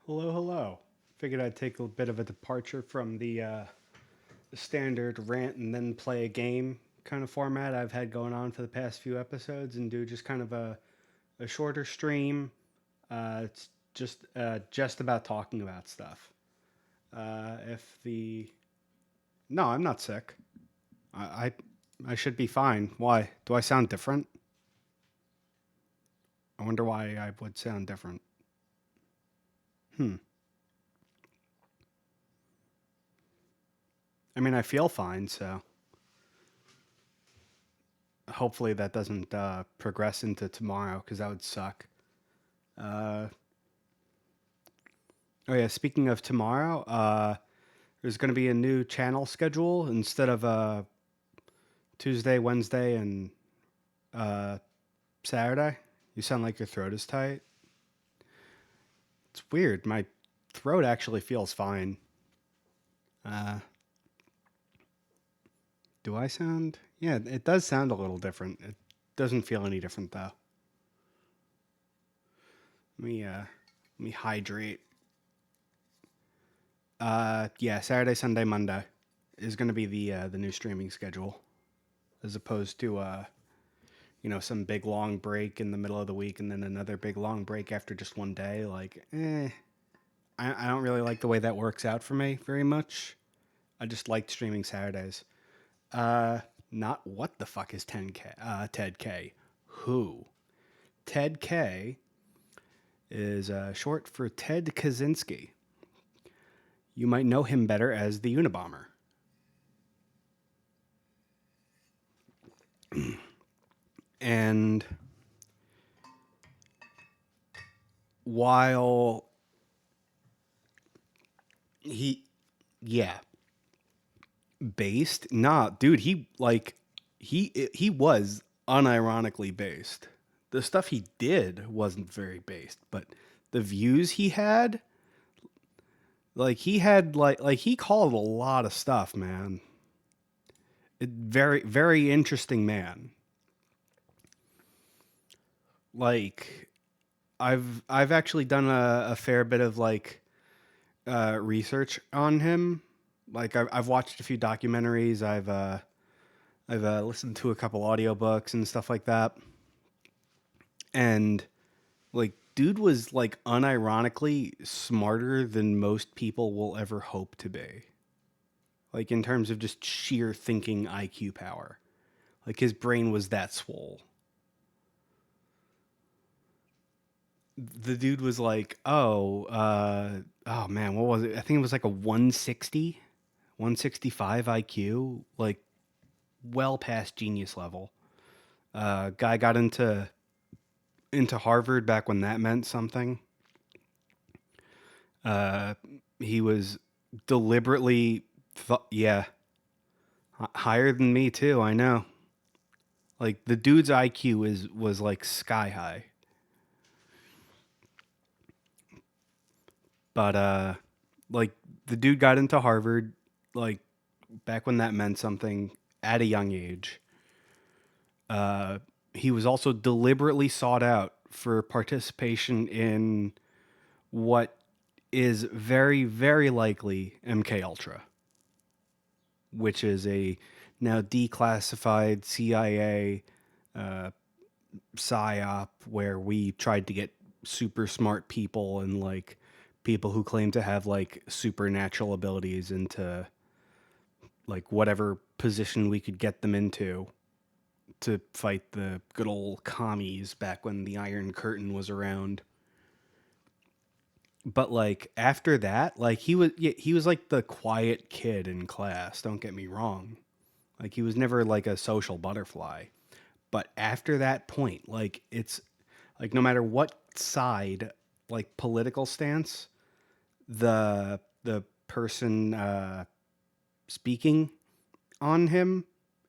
Hello, hello. Figured I'd take a bit of a departure from the standard rant and then play a game kind of format I've had going on for the past few episodes and do just kind of a shorter stream. It's just about talking about stuff. If the No, I'm not sick. I, I I should be fine. Why? Do I sound different? I wonder why I would sound different. Hmm. I mean, I feel fine, so hopefully that doesn't progress into tomorrow because that would suck. Uh, oh yeah, speaking of tomorrow, there's going to be a new channel schedule instead of Tuesday, Wednesday, and uh, Saturday. You sound like your throat is tight. It's weird. My throat actually feels fine. Uh, do I sound? Yeah, it does sound a little different. It doesn't feel any different though. Let me hydrate. Yeah, Saturday, Sunday, Monday is going to be the new streaming schedule, as opposed to some big long break in the middle of the week and then another big long break after just one day. I don't really like the way that works out for me very much. I just liked streaming Saturdays. Uh, Not what the fuck is 10K? Ted K. Who? Ted K is short for Ted Kaczynski. You might know him better as the Unabomber. And while he, yeah, based, nah, dude, he was unironically based. The stuff he did wasn't very based, but the views he had, like he called a lot of stuff, man. Very very interesting man. Like I've actually done a fair bit of research on him. Like I've watched a few documentaries. I've listened to a couple audiobooks and stuff like that. And like dude was like unironically smarter than most people will ever hope to be. Like in terms of just sheer thinking IQ power. Like his brain was that swole. The dude was like, oh man, what was it? I think it was like a 160, 165 IQ, like well past genius level. Guy got into Harvard back when that meant something. Uh, he was deliberately, yeah, higher than me too. I know. Like the dude's IQ is was like sky high. But like the dude got into Harvard like back when that meant something at a young age. Uh, he was also deliberately sought out for participation in what is very very likely MK Ultra, which is a now declassified CIA uh, psyop where we tried to get super smart people and like people who claim to have like supernatural abilities into like whatever position we could get them into to fight the good old commies back when the Iron Curtain was around. But like after that, like he was like the quiet kid in class, don't get me wrong. Like he was never like a social butterfly. But after that point, like it's like no matter what side, like political stance, the person speaking on him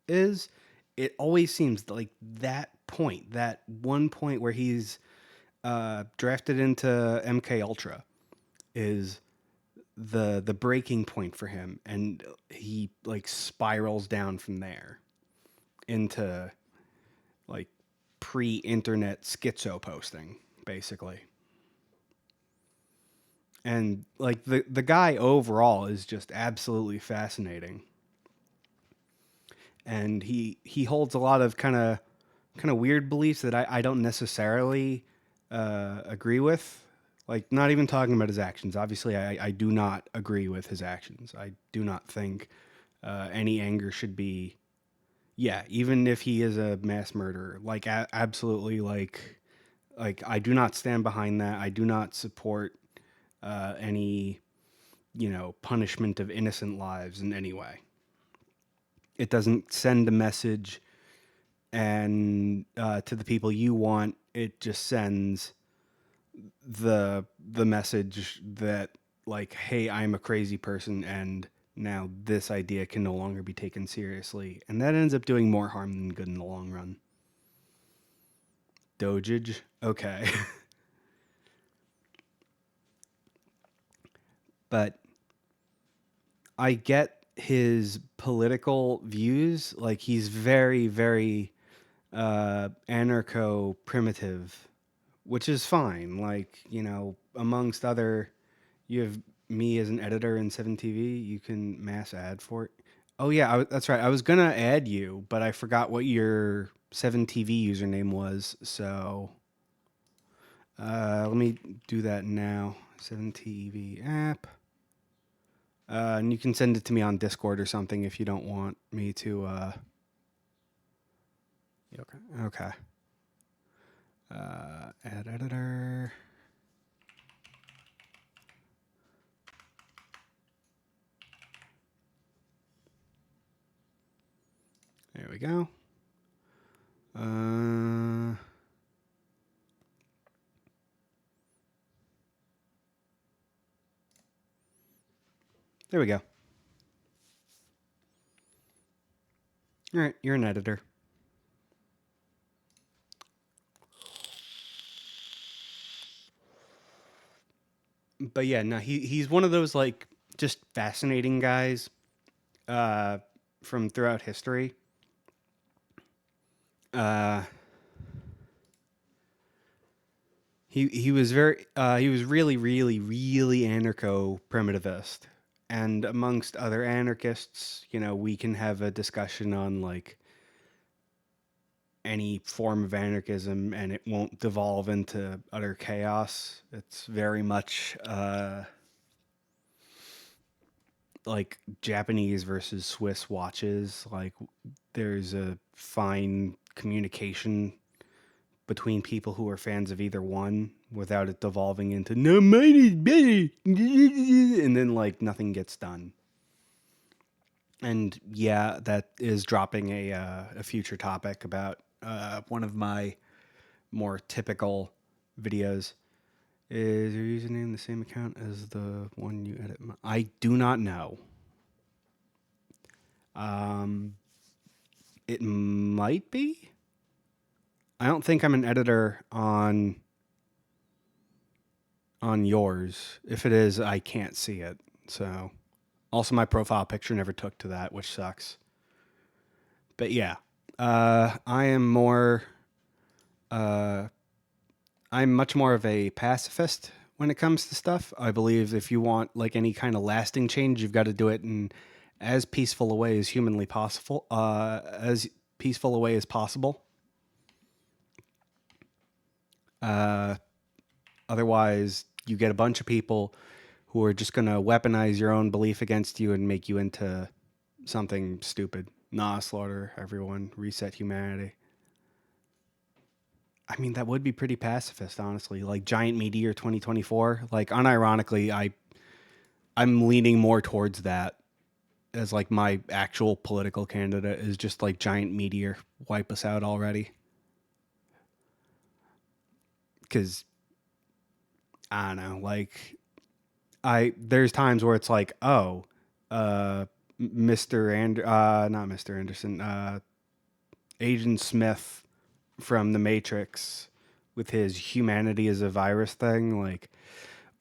is, it always seems like that point, that one point where he's drafted into MK Ultra is the breaking point for him, and he like spirals down from there into like pre-internet schizo posting, basically. And like the guy overall is just absolutely fascinating. And he holds a lot of kind of weird beliefs that I don't necessarily agree with. Like, not even talking about his actions. Obviously, I do not agree with his actions. I do not think any anger should be, yeah, even if he is a mass murderer. Like, absolutely, like I do not stand behind that. I do not support any, punishment of innocent lives in any way. It doesn't send a message and to the people you want. It just sends the message that, like, hey, I'm a crazy person, and now this idea can no longer be taken seriously, and that ends up doing more harm than good in the long run. Dojage, okay. But I get his political views. Like, he's very, very anarcho primitive, which is fine. Like, amongst other, you have me as an editor in 7TV. You can mass ad for it. Oh, yeah, that's right. I was going to add you, but I forgot what your 7TV username was. So let me do that now. 7TV app. And you can send it to me on Discord or something if you don't want me to. Okay. Okay. Ad editor. There we go. There we go. All right, you're an editor. But yeah, no, he's one of those, like, just fascinating guys uh, from throughout history. Uh, he was he was really, really, really anarcho primitivist, and amongst other anarchists, we can have a discussion on, like, any form of anarchism, and it won't devolve into utter chaos. It's very much like Japanese versus Swiss watches. Like, there's a fine communication between people who are fans of either one without it devolving into no, mine is better, and then, like, nothing gets done. And yeah, that is dropping a future topic about one of my more typical videos. Is your username the same account as the one you edit? I do not know. It might be. I don't think I'm an editor on yours. If it is, I can't see it. So, also my profile picture never took to that, which sucks. But yeah, I am more. I'm much more of a pacifist when it comes to stuff. I believe if you want, like, any kind of lasting change, you've got to do it in as peaceful a way as humanly possible. As peaceful a way as possible. Otherwise, you get a bunch of people who are just going to weaponize your own belief against you and make you into something stupid. Nah, slaughter everyone, reset humanity. I mean, that would be pretty pacifist, honestly. Like Giant Meteor 2024. Like, unironically, I'm leaning more towards that as, like, my actual political candidate is just like Giant Meteor, wipe us out already. Because I don't know, like, there's times where it's like, oh, not Mr. Anderson, Agent Smith from The Matrix with his humanity as a virus thing, like,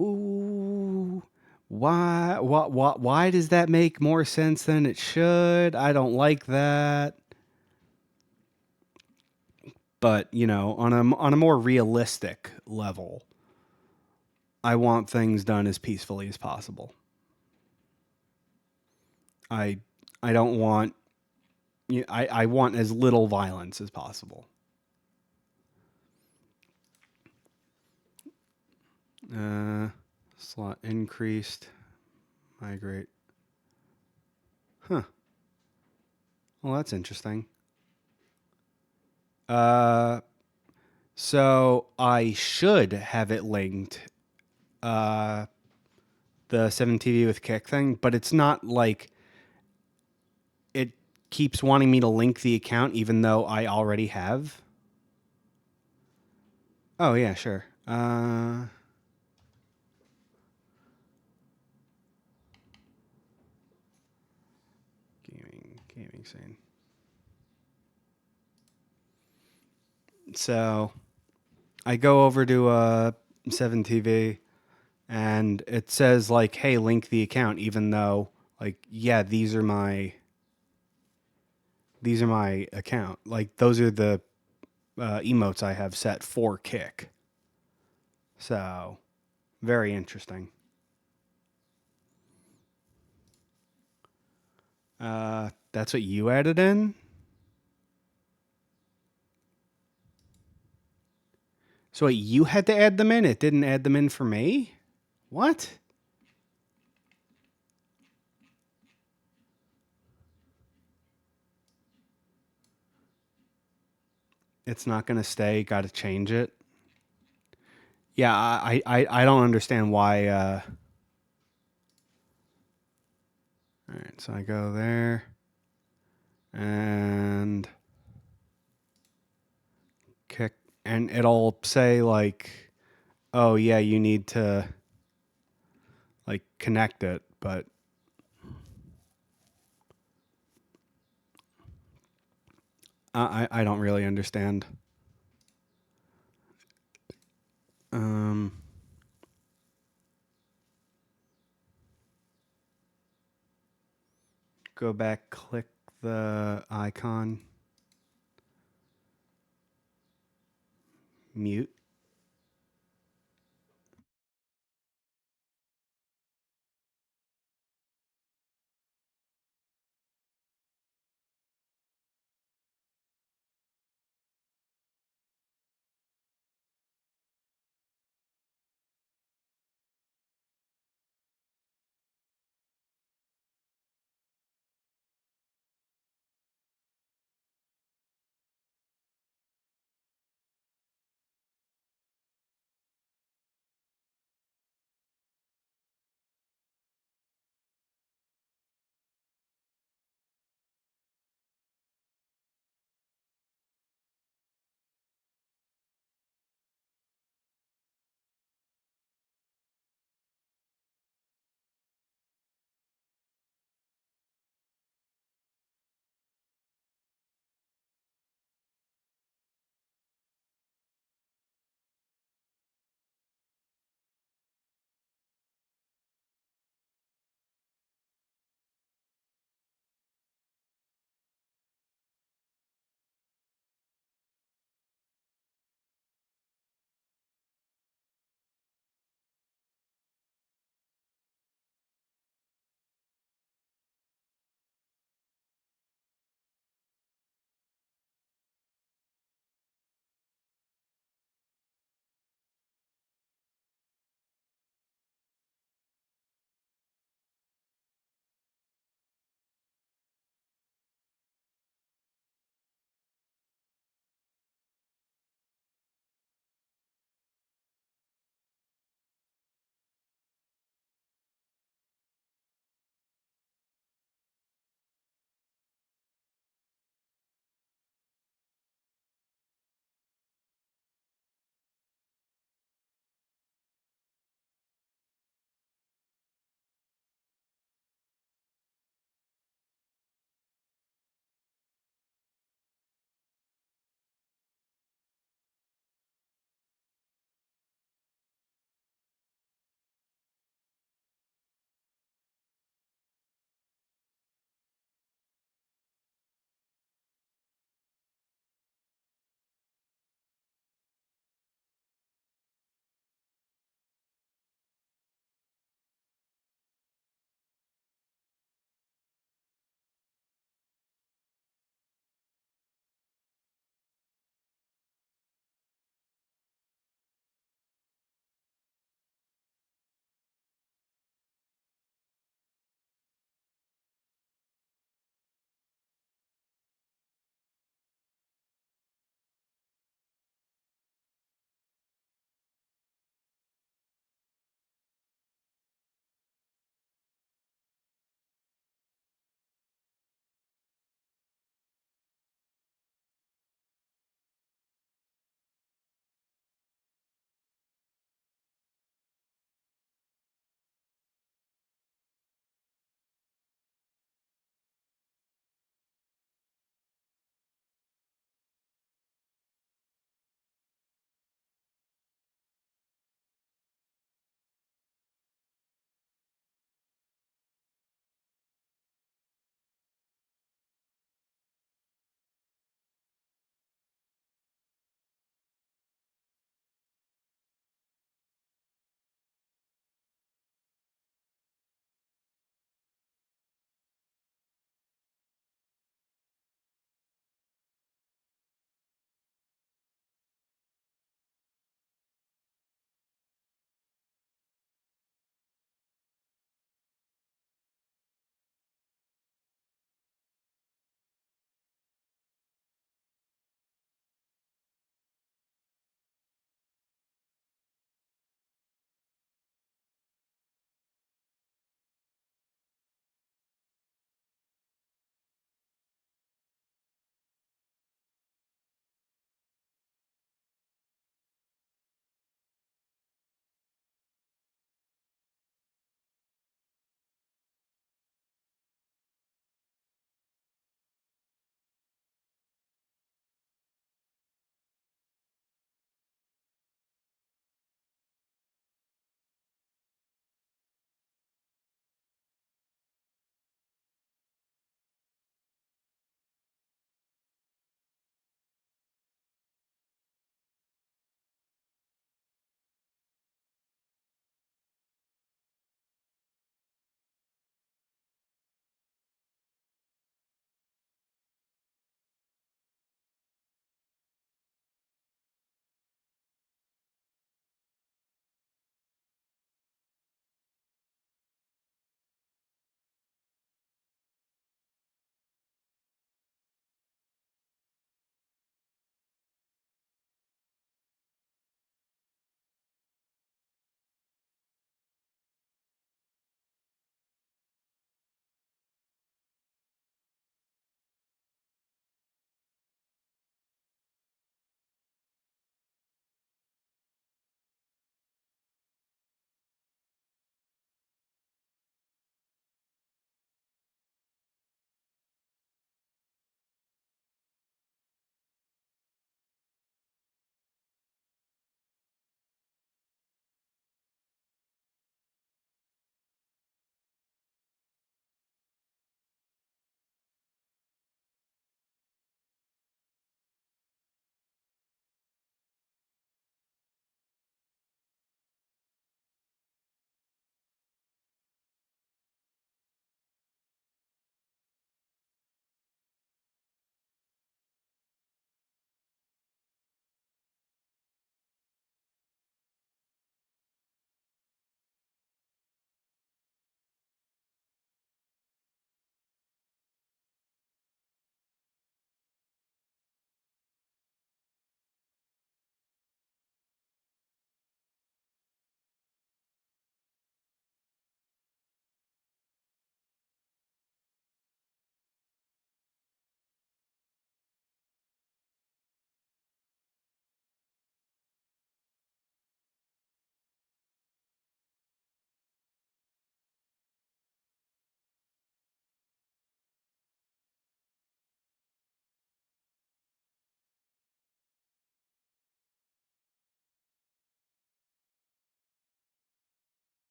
ooh, why does that make more sense than it should? I don't like that. But, on a more realistic level, I want things done as peacefully as possible. I I don't want I want as little violence as possible. Uh, Slot increased. Migrate. Huh. Well, that's interesting. Uh, so I should have it linked. Uh, the 7TV with Kick thing, but it's not like it keeps wanting me to link the account even though I already have. Oh yeah, sure. Gaming scene. So I go over to 7TV and it says like, "Hey, link the account," even though like, yeah, these are my account. Like those are the emotes I have set for Kick. So very interesting. That's what you added in. So wait, you had to add them in. It didn't add them in for me. What? It's not gonna stay. Got to change it. Yeah, I don't understand why. All right, so I go there and Kick, and it'll say like, "Oh yeah, you need to like connect it," but I don't really understand. Um, Go back, click the icon, mute.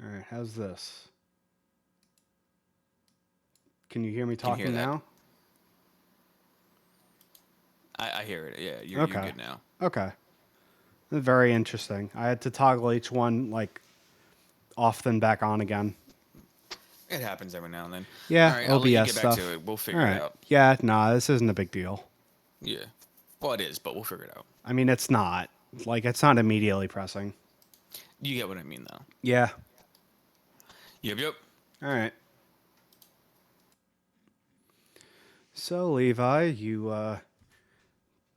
All right, how's this? Can you hear me Can hear talking that. now? I hear it. Yeah, you're Okay. good now. Okay. Very interesting. I had to toggle each one like off then back on again. It happens every now and then. All Yeah, right, I'll let you OBS get back to stuff. it. We'll All figure it right. out. Yeah, nah, this isn't a big deal. Yeah. Well, it is, but we'll figure it out. I mean, it's not. Like, it's not immediately pressing. You get what I mean, though. Yeah. Yep, yep. All right. So, Levi, you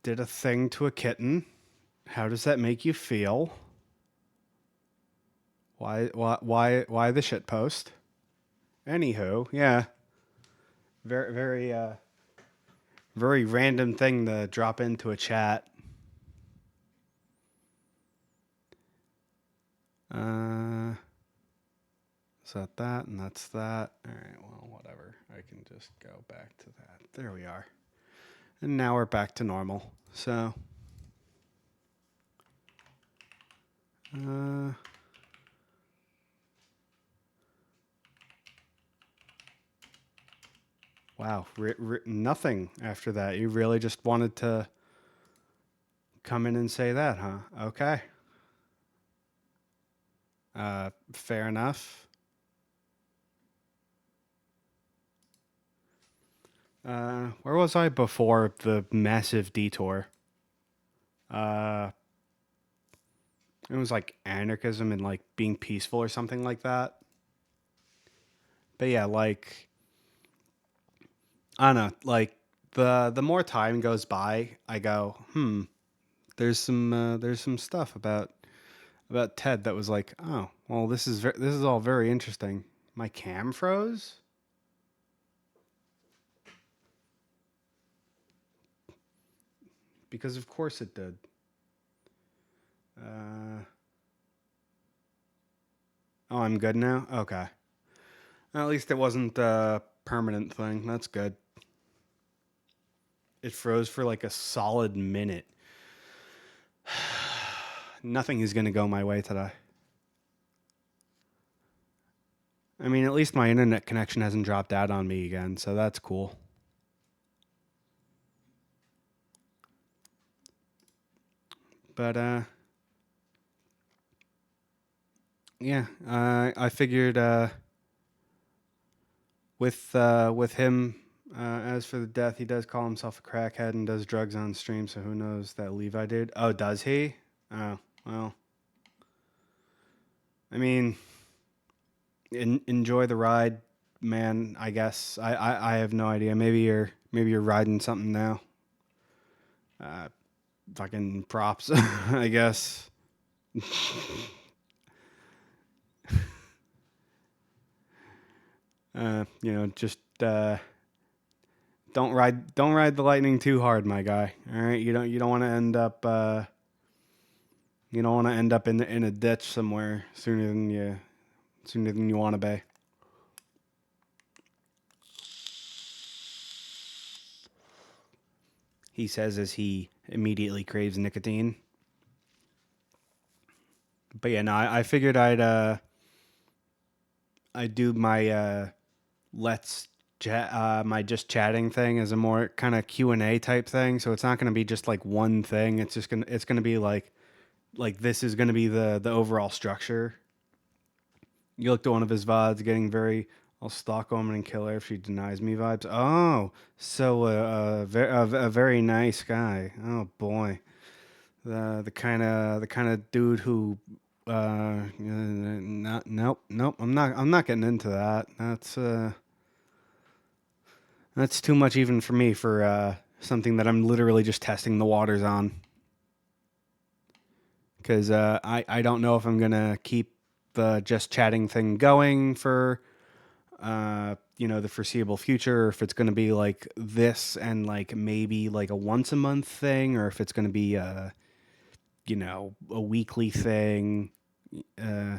did a thing to a kitten. How does that make you feel? Why the shit post? Anywho, yeah. Very random thing to drop into a chat. Uh, is that, and that's that. All right, well, whatever. I can just go back to that. There we are. And now we're back to normal. So, uh, wow, nothing after that. You really just wanted to come in and say that, huh? Okay. Fair enough. Where was I before the massive detour? Uh, it was like anarchism and like being peaceful or something like that. But yeah, like I don't know, like the more time goes by, I go, there's some stuff about Ted that was like, oh, well, this is all very interesting. My cam froze because of course it did. Uh, oh, I'm good now. Okay, at least it wasn't a permanent thing. That's good. It froze for like a solid minute. Nothing is gonna go my way today. I mean, at least my internet connection hasn't dropped out on me again, so that's cool. But yeah, I figured with him. As for the death, he does call himself a crackhead and does drugs on stream. So who knows that Levi did? Oh, does he? Oh, well. I mean, enjoy the ride, man. I guess I have no idea. Maybe you're riding something now. Uh, fucking props, I guess. Just don't ride the lightning too hard, my guy. All right, you don't want to end up in a ditch somewhere sooner than you want to be. He says as he immediately craves nicotine. But yeah, no, I figured I'd do my let's chat my just chatting thing as a more kind of Q&A type thing. So it's not going to be just like one thing. It's going to be like this is going to be the overall structure. You looked at one of his VODs getting very I'll stalk a woman and kill her if she denies me vibes. Oh, so a very nice guy. Oh boy, the kind of dude who nope. I'm not getting into that. That's too much even for me for something that I'm literally just testing the waters on. Because I don't know if I'm gonna keep the just chatting thing going for the foreseeable future, or if it's gonna be like this and like maybe like a once a month thing, or if it's gonna be a weekly thing. Uh,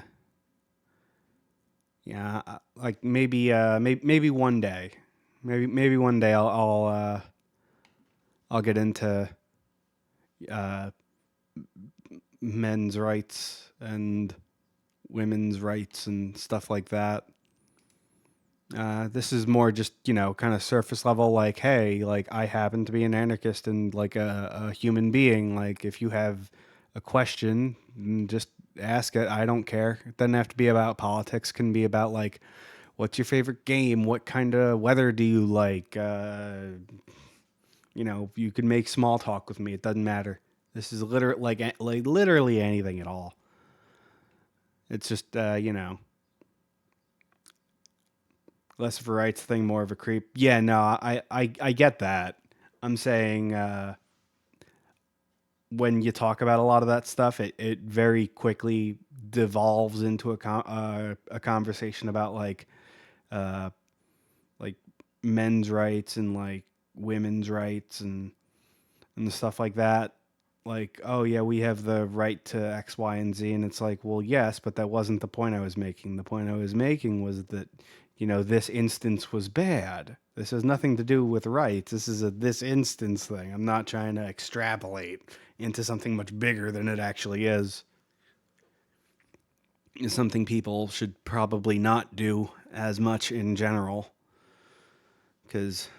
yeah, like maybe one day, maybe one day I'll get into uh, men's rights and women's rights and stuff like that. This is more just, kind of surface level, like, hey, like, I happen to be an anarchist and, like, a human being. Like, if you have a question, just ask it. I don't care. It doesn't have to be about politics. It can be about, like, what's your favorite game? What kind of weather do you like? You can make small talk with me. It doesn't matter. This is literally, like literally anything at all. It's just, less of a rights thing, more of a creep. Yeah, no, I get that. I'm saying when you talk about a lot of that stuff, it very quickly devolves into a conversation about uh, like men's rights and like women's rights and stuff like that. Like, oh yeah, we have the right to X, Y, and Z, and it's like, well, yes, but that wasn't the point I was making. The point I was making was that, this instance was bad. This has nothing to do with rights. This is a this instance thing. I'm not trying to extrapolate into something much bigger than it actually is. It's something people should probably not do as much in general, because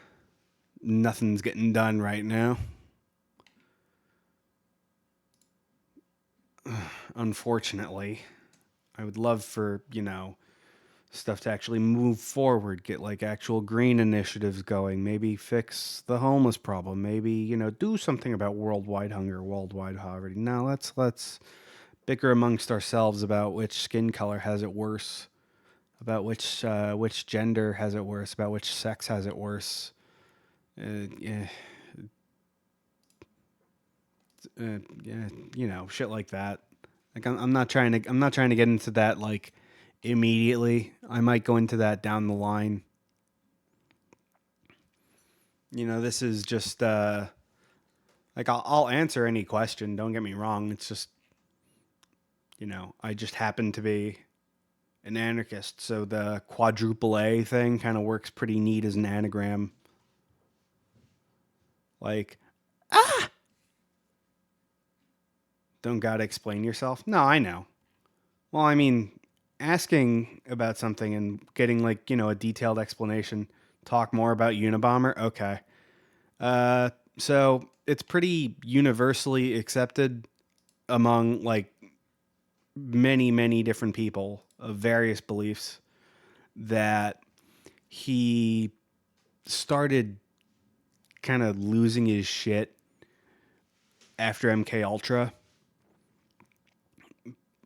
nothing's getting done right now. Unfortunately, I would love for, stuff to actually move forward, get like actual green initiatives going, maybe fix the homeless problem, maybe, do something about worldwide hunger, worldwide poverty. No, let's bicker amongst ourselves about which skin color has it worse, about which gender has it worse, about which sex has it worse. Yeah, yeah, shit like that. Like I'm not trying to get into that like immediately. I might go into that down the line. This is just like I'll answer any question. Don't get me wrong. It's just I just happen to be an anarchist, so the quadruple A thing kind of works pretty neat as an anagram. Like, don't gotta explain yourself. No, I know. Well, I mean, asking about something and getting like a detailed explanation. Talk more about Unabomber. Okay. So it's pretty universally accepted among like many, many different people of various beliefs that he started kind of losing his shit after MK Ultra,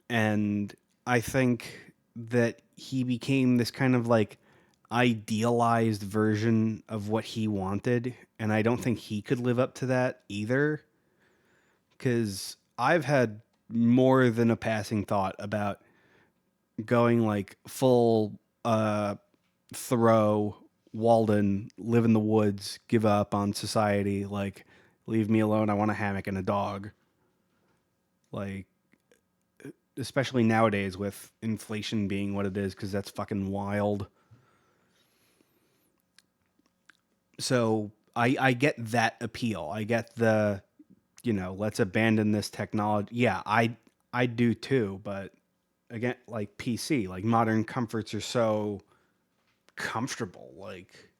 and I think that he became this kind of like idealized version of what he wanted, and I don't think he could live up to that either, because I've had more than a passing thought about going like full Thoreau, Walden, live in the woods, give up on society, like leave me alone. I want a hammock and a dog. Like, especially nowadays with inflation being what it is, because that's fucking wild. So I get that appeal. I get the, let's abandon this technology. Yeah, I do too. But again, like PC, like modern comforts are so comfortable. Like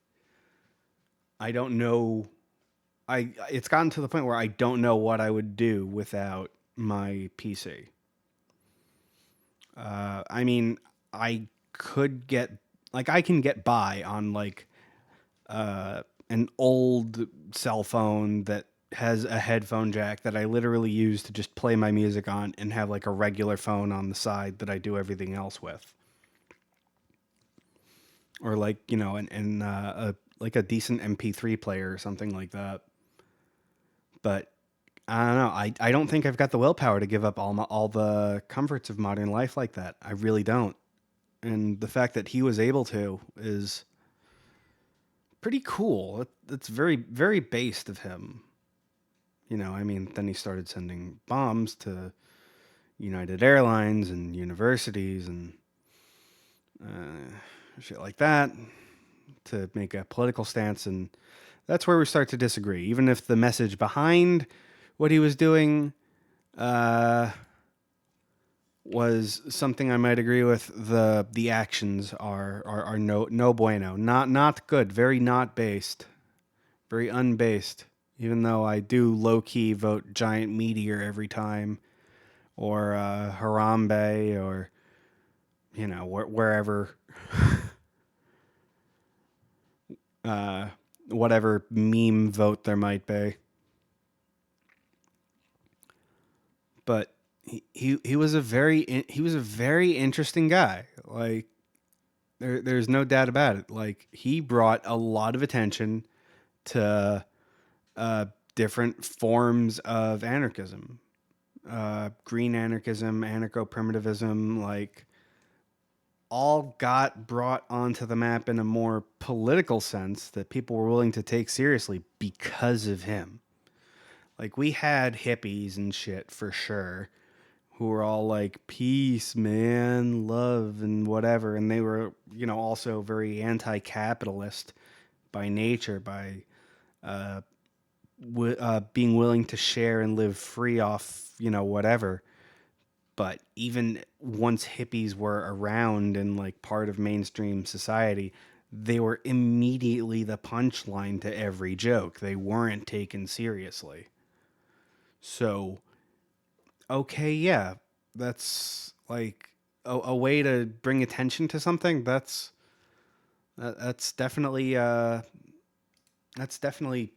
I don't know. It's gotten to the point where I don't know what I would do without my PC. I mean, I could get like I can get by on like an old cell phone that has a headphone jack that I literally use to just play my music on and have like a regular phone on the side that I do everything else with. Or like, like a decent MP3 player or something like that. But I don't know. I don't think I've got the willpower to give up all the comforts of modern life like that. I really don't. And the fact that he was able to is pretty cool. It's very very based of him. I mean, then he started sending bombs to United Airlines and universities and shit like that to make a political stance, and that's where we start to disagree. Even if the message behind what he was doing uh, was something I might agree with. The actions are no bueno, not good, very not based, very unbased. Even though I do low key vote giant meteor every time, or Harambe, or wherever, uh, whatever meme vote there might be. But he was a very interesting guy. Like there's no doubt about it. Like he brought a lot of attention to uh, different forms of anarchism, green anarchism, anarcho primitivism, like all got brought onto the map in a more political sense that people were willing to take seriously because of him. Like we had hippies and shit for sure who were all like peace, man, love and whatever, and they were, also very anti-capitalist by nature, by being willing to share and live free off, whatever. But even once hippies were around and like part of mainstream society, they were immediately the punchline to every joke. They weren't taken seriously. So, okay, yeah, that's like a way to bring attention to something. That's definitely that's definitely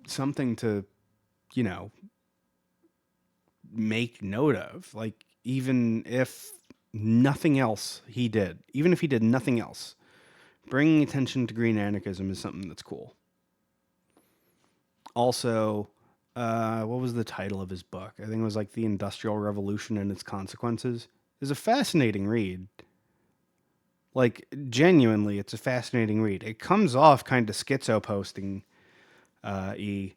something to, you know, make note of. Like even if nothing else he did, even if he did nothing else, bringing attention to green anarchism is something that's cool. Also, what was the title of his book? I think it was like The Industrial Revolution and Its Consequences. It's a fascinating read. Like genuinely, it's a fascinating read. It comes off kind of schizo posting e.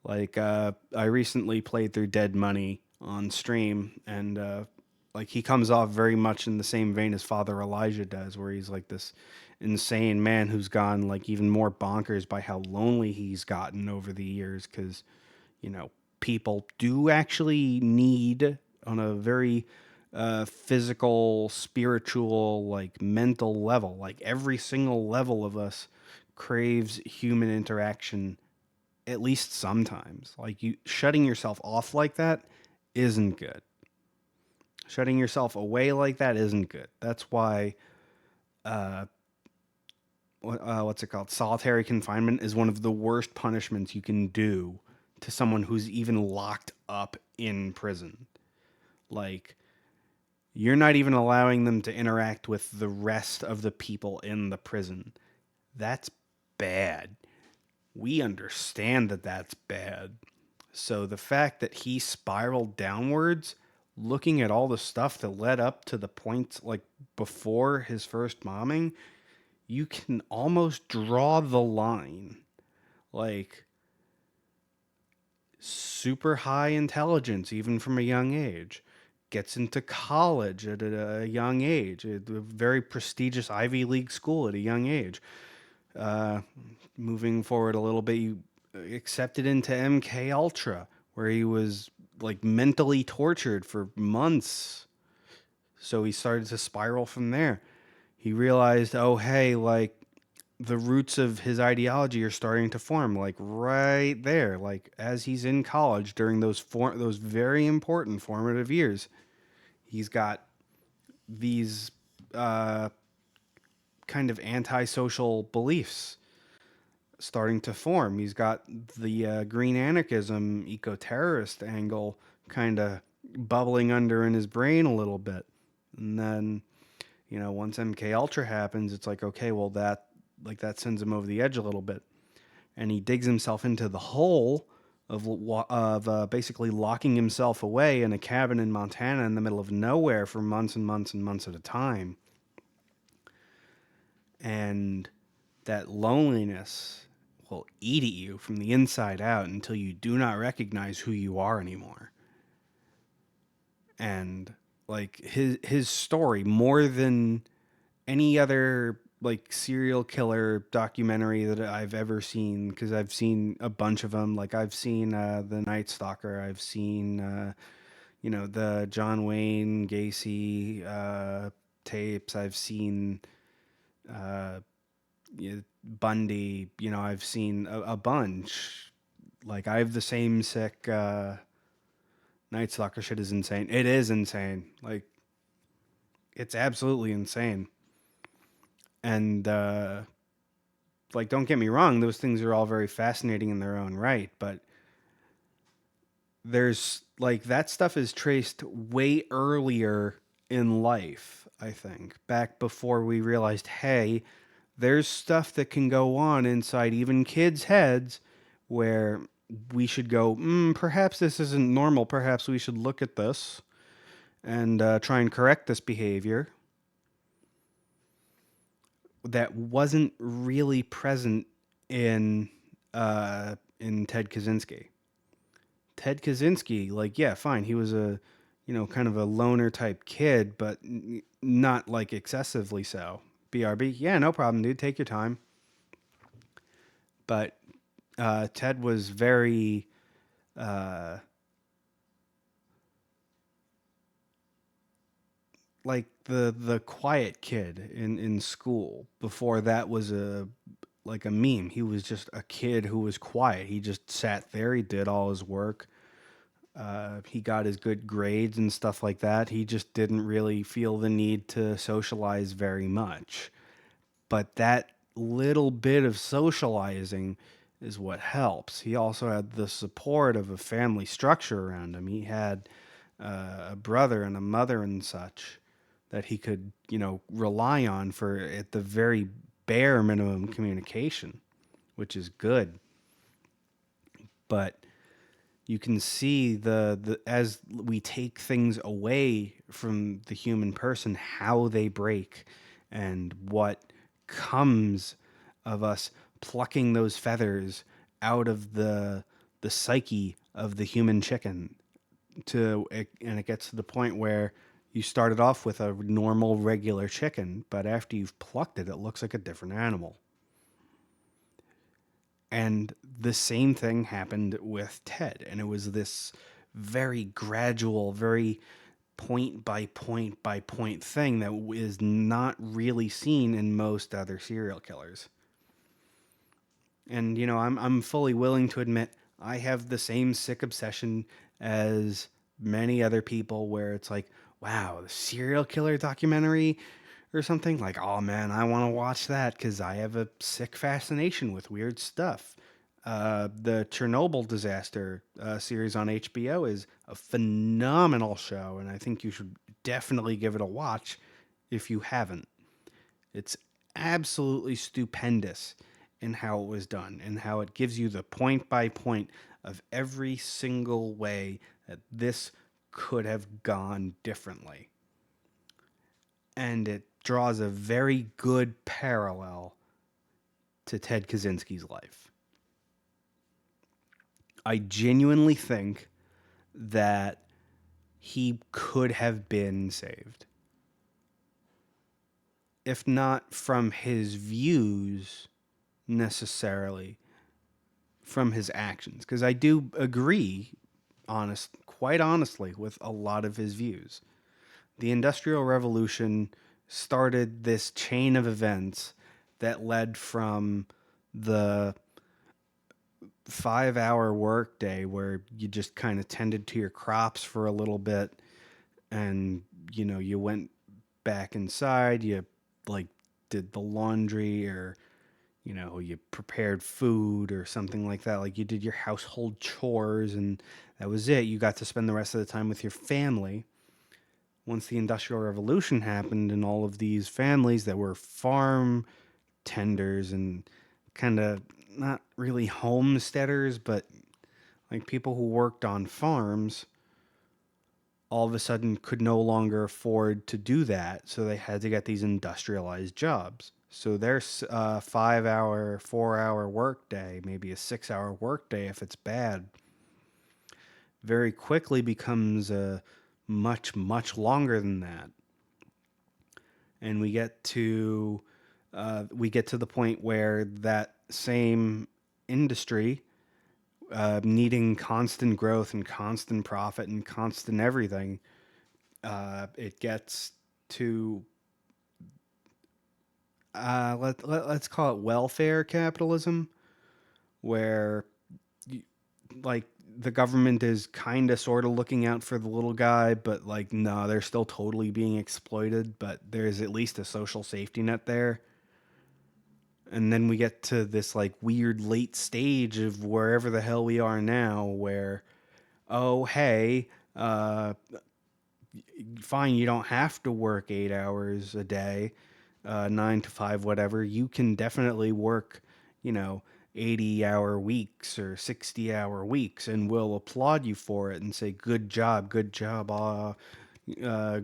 Like I recently played through Dead Money on stream, and like he comes off very much in the same vein as Father Elijah does, where he's like this insane man who's gone like even more bonkers by how lonely he's gotten over the years, because people do actually need on a very physical, spiritual, like mental level, like every single level of us craves human interaction at least sometimes. Like you shutting yourself off like that isn't good. Shutting yourself away like that isn't good. That's why what's it called? Solitary confinement is one of the worst punishments you can do to someone who's even locked up in prison. Like you're not even allowing them to interact with the rest of the people in the prison. That's bad. We understand that that's bad. So the fact that he spiraled downwards, looking at all the stuff that led up to the point like before his first bombing, you can almost draw the line. Like super high intelligence, even from a young age, gets into college at a young age, at a very prestigious Ivy League school at a young age. Uh, Moving forward a little bit, you accepted into MK Ultra, where he was like mentally tortured for months. So he started to spiral from there. He realized, oh hey, like the roots of his ideology are starting to form, like right there, like as he's in college during those very important formative years. He's got these uh, kind of antisocial beliefs starting to form. He's got the green anarchism, eco terrorist angle kind of bubbling under in his brain a little bit. And then, once MK Ultra happens, it's like, okay, well that sends him over the edge a little bit, and he digs himself into the hole of basically locking himself away in a cabin in Montana in the middle of nowhere for months and months and months at a time. And that loneliness will eat at you from the inside out until you do not recognize who you are anymore. And like his story, more than any other like serial killer documentary that I've ever seen, because I've seen a bunch of them. Like I've seen The Night Stalker, I've seen the John Wayne Gacy tapes. I've seen uh, Bundy. I've seen a bunch. Like I have the same sick. Night Stalker shit is insane. It is insane. Like it's absolutely insane. And like, don't get me wrong, those things are all very fascinating in their own right, but there's like that stuff is traced way earlier in life, I think, back before we realized, hey, there's stuff that can go on inside even kids' heads where we should go, perhaps this isn't normal. Perhaps we should look at this and try and correct this behavior that wasn't really present in Ted Kaczynski. Ted Kaczynski, like, yeah, fine, he was a kind of a loner type kid, but not like excessively so. BRB, yeah, no problem, dude. Take your time. But Ted was very uh, like the quiet kid in school. Before that was a like a meme. He was just a kid who was quiet. He just sat there. He did all his work. He got his good grades and stuff like that. He just didn't really feel the need to socialize very much. But that little bit of socializing is what helps. He also had the support of a family structure around him. He had a brother and a mother and such that he could, rely on for at the very bare minimum communication, which is good. But you can see the as we take things away from the human person, how they break and what comes of us plucking those feathers out of the psyche of the human chicken and it gets to the point where you started off with a normal regular chicken, but after you've plucked it, it looks like a different animal. And the same thing happened with Ted. And it was this very gradual, very point by point thing that is not really seen in most other serial killers. And, I'm fully willing to admit I have the same sick obsession as many other people where it's like, wow, the serial killer documentary or something. Like, oh man, I want to watch that because I have a sick fascination with weird stuff. The Chernobyl disaster series on HBO is a phenomenal show, and I think you should definitely give it a watch if you haven't. It's absolutely stupendous in how it was done and how it gives you the point by point of every single way that this could have gone differently. And it draws a very good parallel to Ted Kaczynski's life. I genuinely think that he could have been saved. If not from his views necessarily, from his actions. Because I do agree, quite honestly, with a lot of his views. The Industrial Revolution started this chain of events that led from the 5-hour workday where you just kind of tended to your crops for a little bit and you went back inside, you like did the laundry or you prepared food or something like that, like you did your household chores and that was it. You got to spend the rest of the time with your family. Once the Industrial Revolution happened and all of these families that were farm tenders and kind of not really homesteaders, but like people who worked on farms, all of a sudden could no longer afford to do that. So they had to get these industrialized jobs. So their 5-hour, 4-hour workday, maybe a 6-hour workday if it's bad, very quickly becomes a much, much longer than that. And we get to the point where that same industry needing constant growth and constant profit and constant everything, it gets to let's call it welfare capitalism, where like the government is kind of sort of looking out for the little guy, but like no, they're still totally being exploited. But there's at least a social safety net there. And then we get to this like weird late stage of wherever the hell we are now, where oh hey, fine, you don't have to work 8 hours a day, 9 to 5, whatever. You can definitely work, you know, 80-hour weeks or 60-hour weeks, and we'll applaud you for it and say, good job, good job.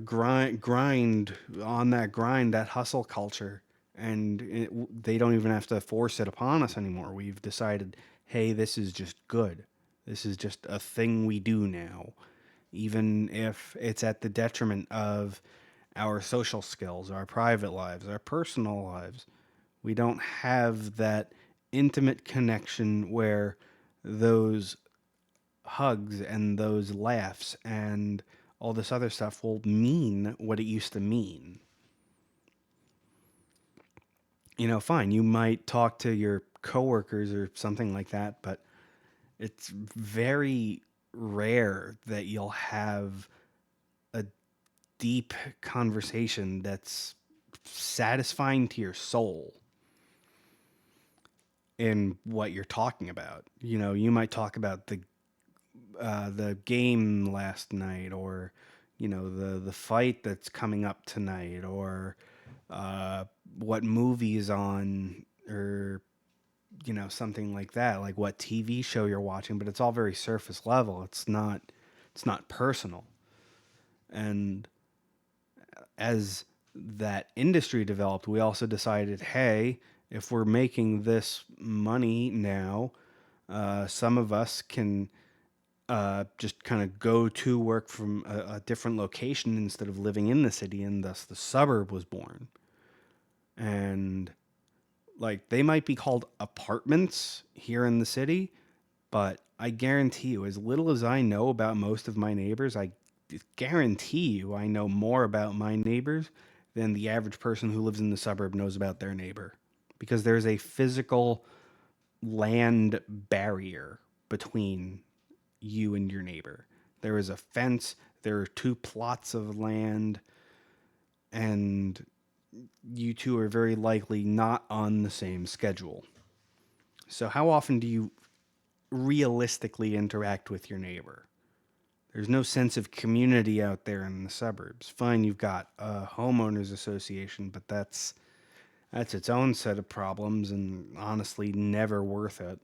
Grind on that grind, that hustle culture. And they don't even have to force it upon us anymore. We've decided, hey, this is just good. This is just a thing we do now, even if it's at the detriment of our social skills, our private lives, our personal lives. We don't have that intimate connection where those hugs and those laughs and all this other stuff will mean what it used to mean. You know, fine, you might talk to your coworkers or something like that, but it's very rare that you'll have a deep conversation that's satisfying to your soul in what you're talking about. You know, you might talk about the game last night, or you know the fight that's coming up tonight, or what movie is on, or you know something like that, like what TV show you're watching. But it's all very surface level. It's not personal. And as that industry developed, we also decided, hey, if we're making this money now, some of us can just kind of go to work from a different location instead of living in the city, and thus the suburb was born. And like they might be called apartments here in the city, but I guarantee you, as little as I know about most of my neighbors, I guarantee you I know more about my neighbors than the average person who lives in the suburb knows about their neighbor. Because there's a physical land barrier between you and your neighbor. There is a fence, there are two plots of land, and you two are very likely not on the same schedule. So, how often do you realistically interact with your neighbor? There's no sense of community out there in the suburbs. Fine, you've got a homeowners association, but that's its own set of problems, and honestly never worth it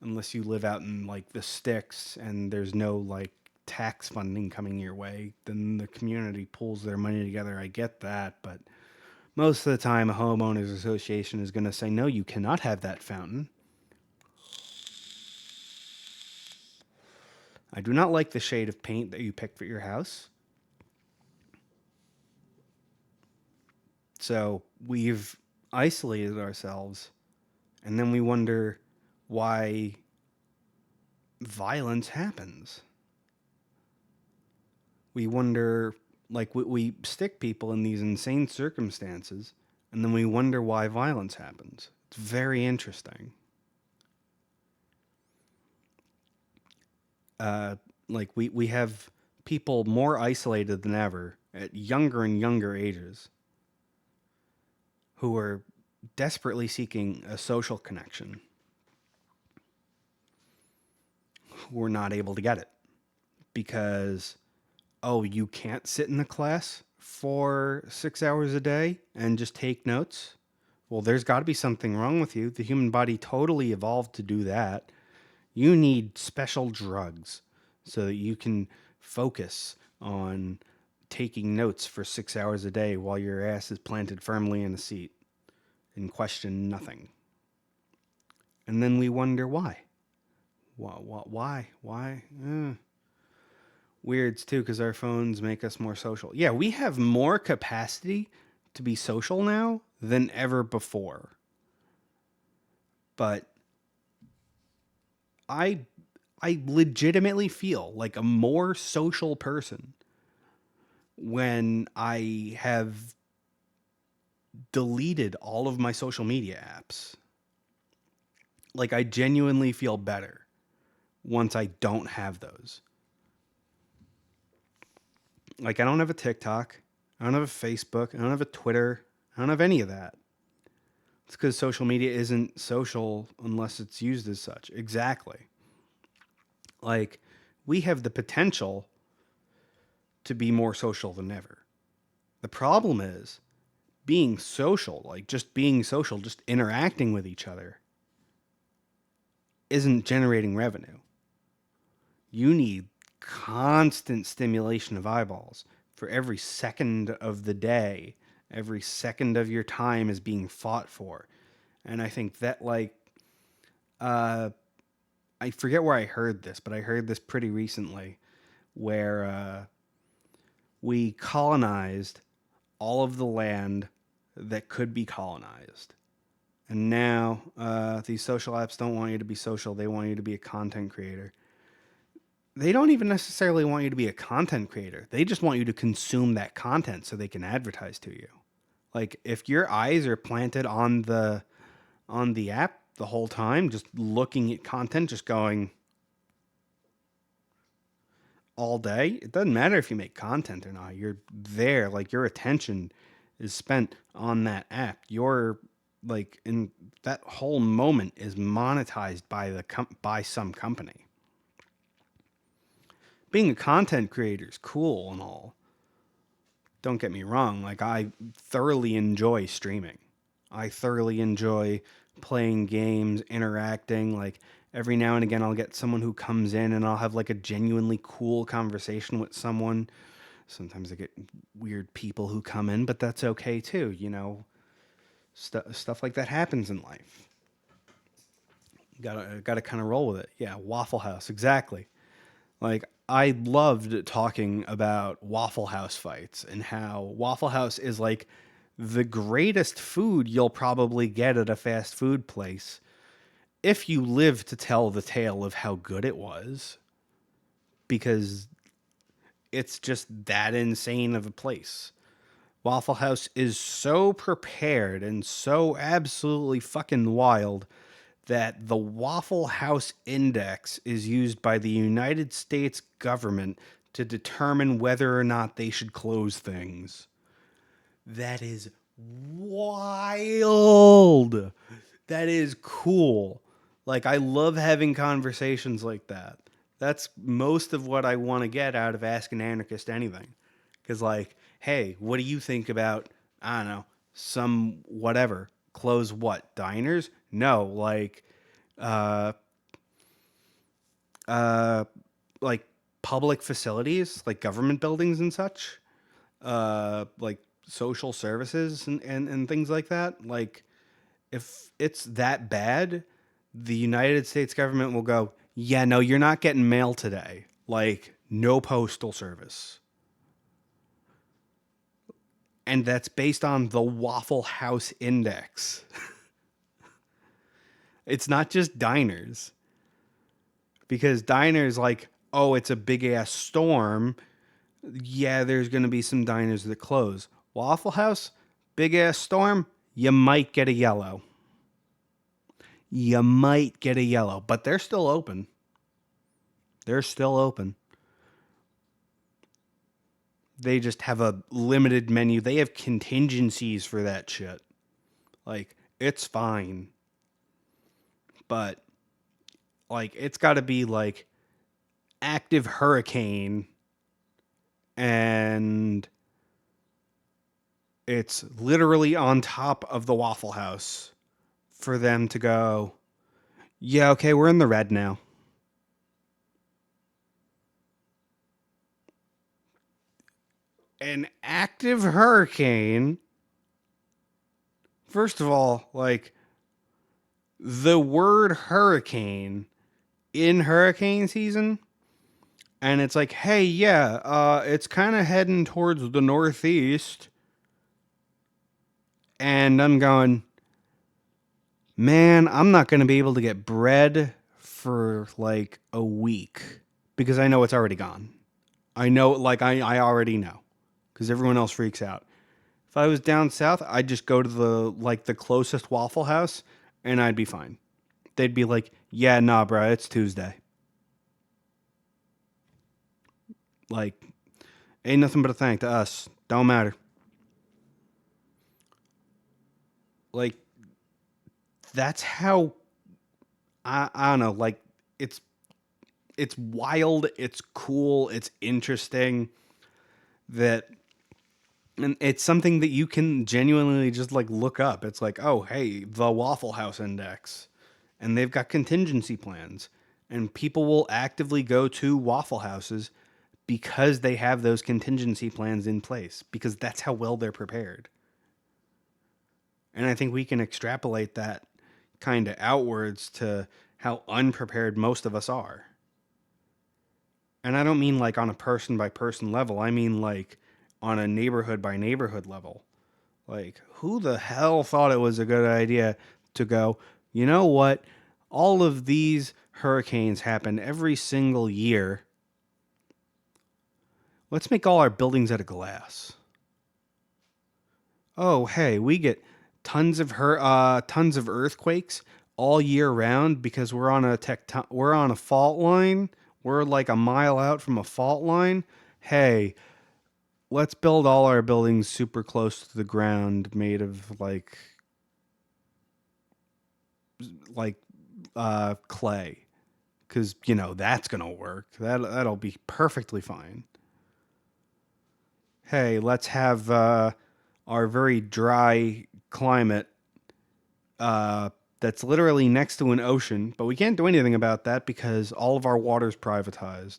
unless you live out in like the sticks and there's no like tax funding coming your way. Then the community pulls their money together. I get that, but most of the time a homeowners association is going to say, no, you cannot have that fountain. I do not like the shade of paint that you pick for your house. So we've isolated ourselves, and then we wonder why violence happens. We wonder, like, we stick people in these insane circumstances, and then we wonder why violence happens. It's very interesting. Like, we have people more isolated than ever at younger and younger ages who are desperately seeking a social connection, who are not able to get it because, oh, you can't sit in the class for 6 hours a day and just take notes? Well, there's got to be something wrong with you. The human body totally evolved to do that. You need special drugs so that you can focus on taking notes for 6 hours a day while your ass is planted firmly in a seat and question nothing. And then we wonder why. Why? Weirds too, because our phones make us more social. Yeah, we have more capacity to be social now than ever before. But I legitimately feel like a more social person when I have deleted all of my social media apps. Like, I genuinely feel better once I don't have those. Like, I don't have a TikTok. I don't have a Facebook. I don't have a Twitter. I don't have any of that. It's because social media isn't social unless it's used as such. Exactly. Like, we have the potential to be more social than ever. The problem is being social, like just being social, just interacting with each other, isn't generating revenue. You need constant stimulation of eyeballs for every second of the day. Every second of your time is being fought for. And I think that, like, uh, I forget where I heard this, but I heard this pretty recently where we colonized all of the land that could be colonized. And now these social apps don't want you to be social. They want you to be a content creator. They don't even necessarily want you to be a content creator. They just want you to consume that content so they can advertise to you. Like, if your eyes are planted on the app the whole time, just looking at content, just going all day, it doesn't matter if you make content or not. You're there, like your attention is spent on that app. You're like in that whole moment is monetized by by some company. Being a content creator is cool and all. Don't get me wrong, like I thoroughly enjoy streaming. I thoroughly enjoy playing games, interacting. Like every now and again I'll get someone who comes in and I'll have like a genuinely cool conversation with someone. Sometimes I get weird people who come in, but that's okay too, you know. Stuff like that happens in life. Gotta kind of roll with it. Yeah, Waffle House, exactly. Like, I loved talking about Waffle House fights and how Waffle House is like the greatest food you'll probably get at a fast food place if you live to tell the tale of how good it was, because it's just that insane of a place. Waffle House is so prepared and so absolutely fucking wild that the Waffle House Index is used by the United States government to determine whether or not they should close things. That is wild. That is cool. Like, I love having conversations like that. That's most of what I want to get out of Ask an Anarchist Anything. Because, like, hey, what do you think about, I don't know, some whatever? Close what? Diners? No, uh, uh, like public facilities, like government buildings and such, like social services and things like that. Like, if it's that bad, the United States government will go, yeah, no, you're not getting mail today. Like, no postal service. And that's based on the Waffle House Index. It's not just diners. Because diners, like, oh, it's a big ass storm. Yeah, there's going to be some diners that close. Waffle House, big ass storm, you might get a yellow. You might get a yellow, but they're still open. They're still open. They just have a limited menu. They have contingencies for that shit. Like, it's fine. But, like, it's got to be, like, active hurricane and it's literally on top of the Waffle House for them to go, yeah, okay, we're in the red now. An active hurricane, first of all, like, the word hurricane in hurricane season, and it's like, hey, yeah, it's kind of heading towards the northeast. And I'm going, man, I'm not going to be able to get bread for like a week because I know it's already gone. I know, like, I already know because everyone else freaks out. If I was down south, I'd just go to the closest Waffle House and I'd be fine. They'd be like, yeah, nah, bro, it's Tuesday. Like, ain't nothing but a thank to us. Don't matter. Like, that's how, I don't know, like, it's it's wild, it's cool, it's interesting that, and it's something that you can genuinely just like look up. It's like, oh, hey, the Waffle House Index, and they've got contingency plans, and people will actively go to Waffle Houses because they have those contingency plans in place because that's how well they're prepared. And I think we can extrapolate that kind of outwards to how unprepared most of us are. And I don't mean like on a person by person level. I mean like on a neighborhood by neighborhood level. Like, who the hell thought it was a good idea to go, you know what? All of these hurricanes happen every single year. Let's make all our buildings out of glass. Oh, hey, we get tons of earthquakes all year round because we're on a fault line. We're like a mile out from a fault line. Hey, let's build all our buildings super close to the ground, made of like clay, because that's gonna work. That'll be perfectly fine. Hey, let's have our very dry climate uh, that's literally next to an ocean, but we can't do anything about that because all of our water's privatized.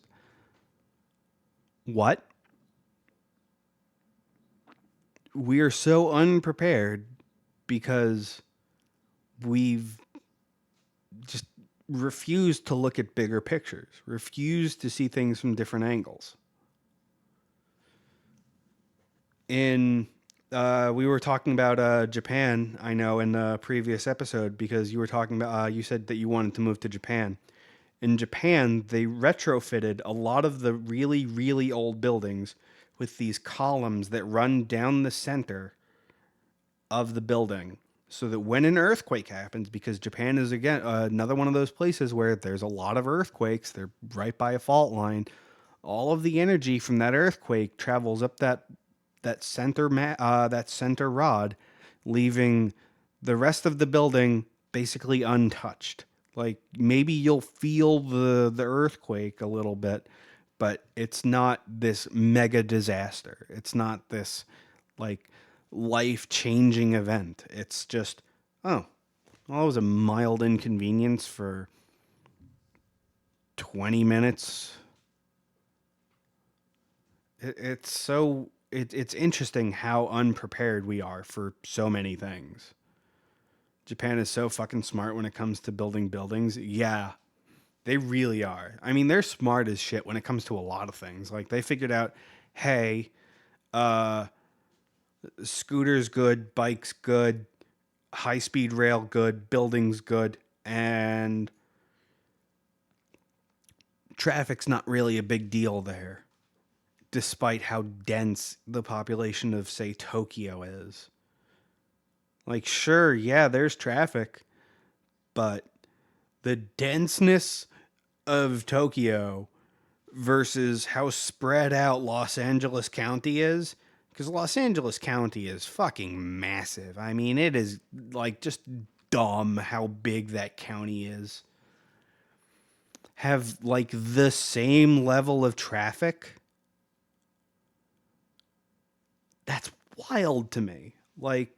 What? We are so unprepared because we've just refused to look at bigger pictures, refused to see things from different angles. In We were talking about Japan, I know, in the previous episode because you were talking about you said that you wanted to move to Japan. In Japan, they retrofitted a lot of the really, really old buildings with these columns that run down the center of the building so that when an earthquake happens, because Japan is, again, another one of those places where there's a lot of earthquakes, they're right by a fault line. All of the energy from that earthquake travels up that center rod, leaving the rest of the building basically untouched. Like, maybe you'll feel the earthquake a little bit, but it's not this mega disaster. It's not this like life-changing event. It's just, oh, well, it was a mild inconvenience for 20 minutes. It's interesting how unprepared we are for so many things. Japan is so fucking smart when it comes to building buildings. Yeah, they really are. I mean, they're smart as shit when it comes to a lot of things. Like, they figured out, hey, uh, scooters good, bikes good, high speed rail good, buildings good, and traffic's not really a big deal there, despite how dense the population of, say, Tokyo is. Like, sure, yeah, there's traffic, but the denseness of Tokyo versus how spread out Los Angeles County is, because Los Angeles County is fucking massive. I mean, it is like just dumb how big that county is. Have like the same level of traffic. That's wild to me. Like,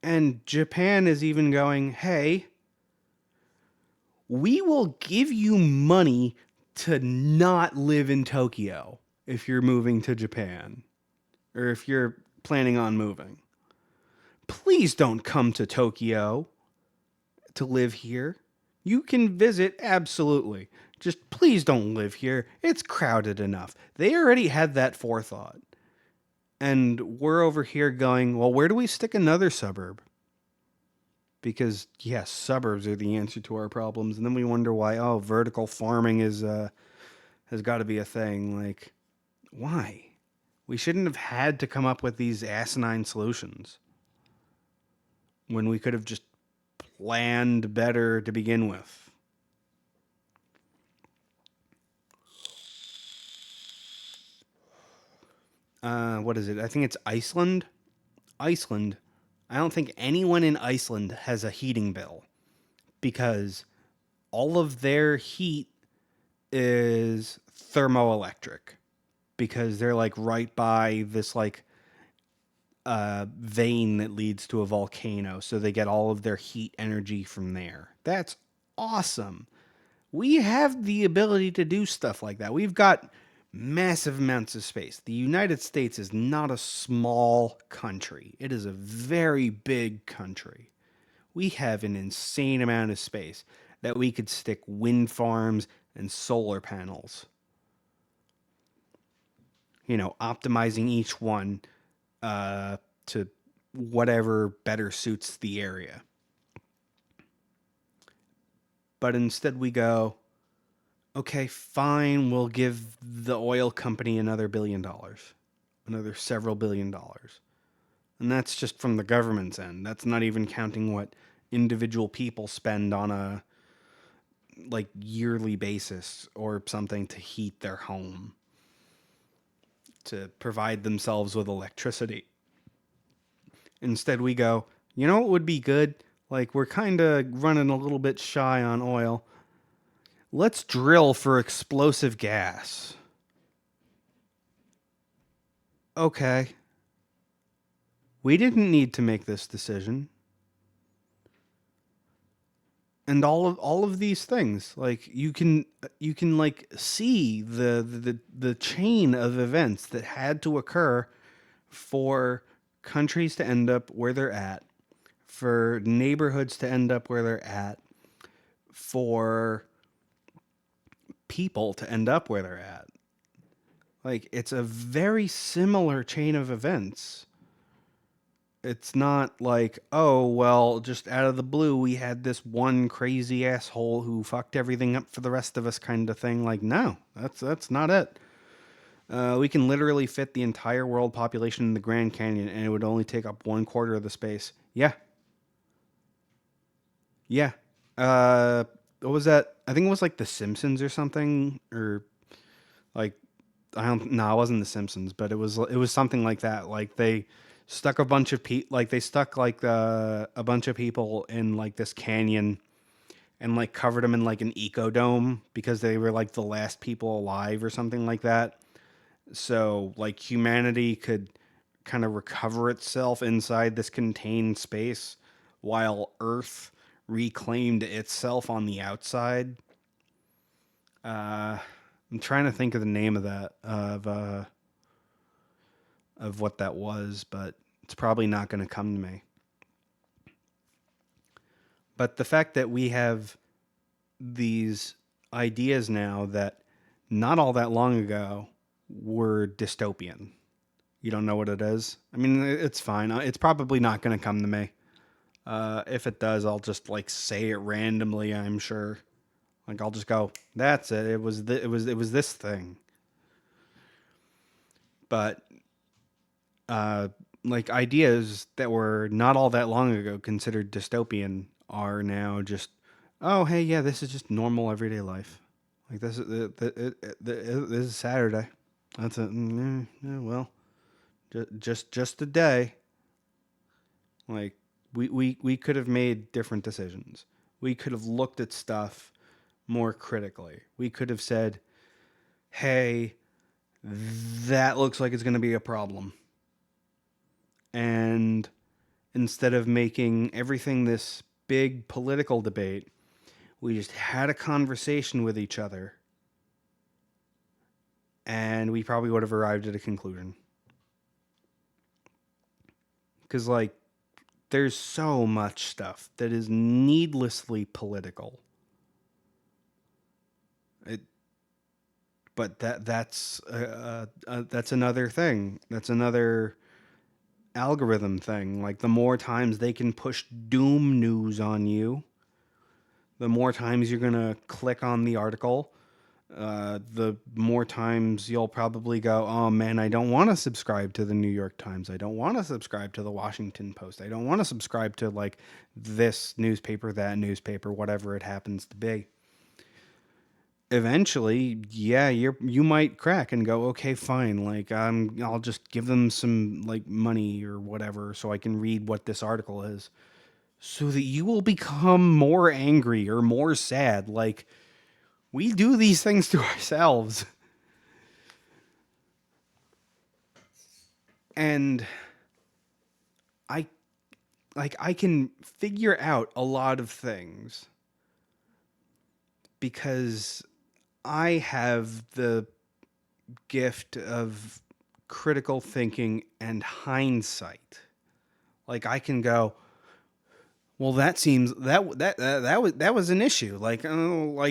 and Japan is even going, hey, we will give you money to not live in Tokyo if you're moving to Japan or if you're planning on moving. Please don't come to Tokyo to live here. You can visit, absolutely. Just please don't live here. It's crowded enough. They already had that forethought. And we're over here going, well, where do we stick another suburb? because yes, suburbs are the answer to our problems, and then we wonder why vertical farming is has got to be a thing. Like, why? We shouldn't have had to come up with these asinine solutions when we could have just planned better to begin with. What is it? I think it's Iceland. Iceland. I don't think anyone in Iceland has a heating bill because all of their heat is thermoelectric because they're like right by this like vein that leads to a volcano, so they get all of their heat energy from there. That's awesome. We have the ability to do stuff like that. We've got massive amounts of space. The United States is not a small country, it is a very big country. We have an insane amount of space that we could stick wind farms and solar panels. You know, optimizing each one to whatever better suits the area. But instead, we go, okay, fine, we'll give the oil company another $1 billion, another several $1 billion. And that's just from the government's end. That's not even counting what individual people spend on a like yearly basis or something to heat their home, to provide themselves with electricity. Instead, we go, you know what would be good? Like, we're kind of running a little bit shy on oil. Let's drill for explosive gas. Okay. We didn't need to make this decision. And all of these things, like you can like see the chain of events that had to occur for countries to end up where they're at, for neighborhoods to end up where they're at, for people to end up where they're at. Like, it's a very similar chain of events. It's not like, oh, well, just out of the blue, we had this one crazy asshole who fucked everything up for the rest of us kind of thing. Like, no, that's not it. We can literally fit the entire world population in the Grand Canyon, and it would only take up 1/4 of the space. Yeah, yeah. What was that? I think it was like The Simpsons or something, or like I don't. No, it wasn't The Simpsons, but it was something like that. Like they stuck a bunch of like they stuck like a bunch of people in like this canyon and like covered them in like an ecodome because they were like the last people alive or something like that. So like humanity could kind of recover itself inside this contained space while Earth reclaimed itself on the outside. I'm trying to think of the name of that of what that was, but it's probably not going to come to me. But the fact that we have these ideas now that not all that long ago were dystopian. You don't know what it is? I mean, it's fine. It's probably not going to come to me. If it does, I'll just like say it randomly, I'm sure. Like I'll just go, that's it. It was this thing. But uh, like ideas that were not all that long ago considered dystopian are now just, oh hey yeah, this is just normal everyday life. Like this is Saturday. That's it. Yeah, well, just a day. Like we could have made different decisions. We could have looked at stuff more critically. We could have said, hey, that looks like it's going to be a problem. And instead of making everything this big political debate, we just had a conversation with each other and we probably would have arrived at a conclusion. Because, like, there's so much stuff that is needlessly political. It, but that's another thing. That's another algorithm thing. Like, the more times they can push doom news on you, the more times you're going to click on the article, the more times you'll probably go, oh man, I don't want to subscribe to the New York Times. I don't want to subscribe to the Washington Post. I don't want to subscribe to like this newspaper, that newspaper, whatever it happens to be. Eventually, yeah, you might crack and go, okay, fine. Like, I'll just give them some like money or whatever so I can read what this article is. So that you will become more angry or more sad. Like, we do these things to ourselves. And I I can figure out a lot of things because I have the gift of critical thinking and hindsight. Like, I can go, well, that seems that was an issue. Like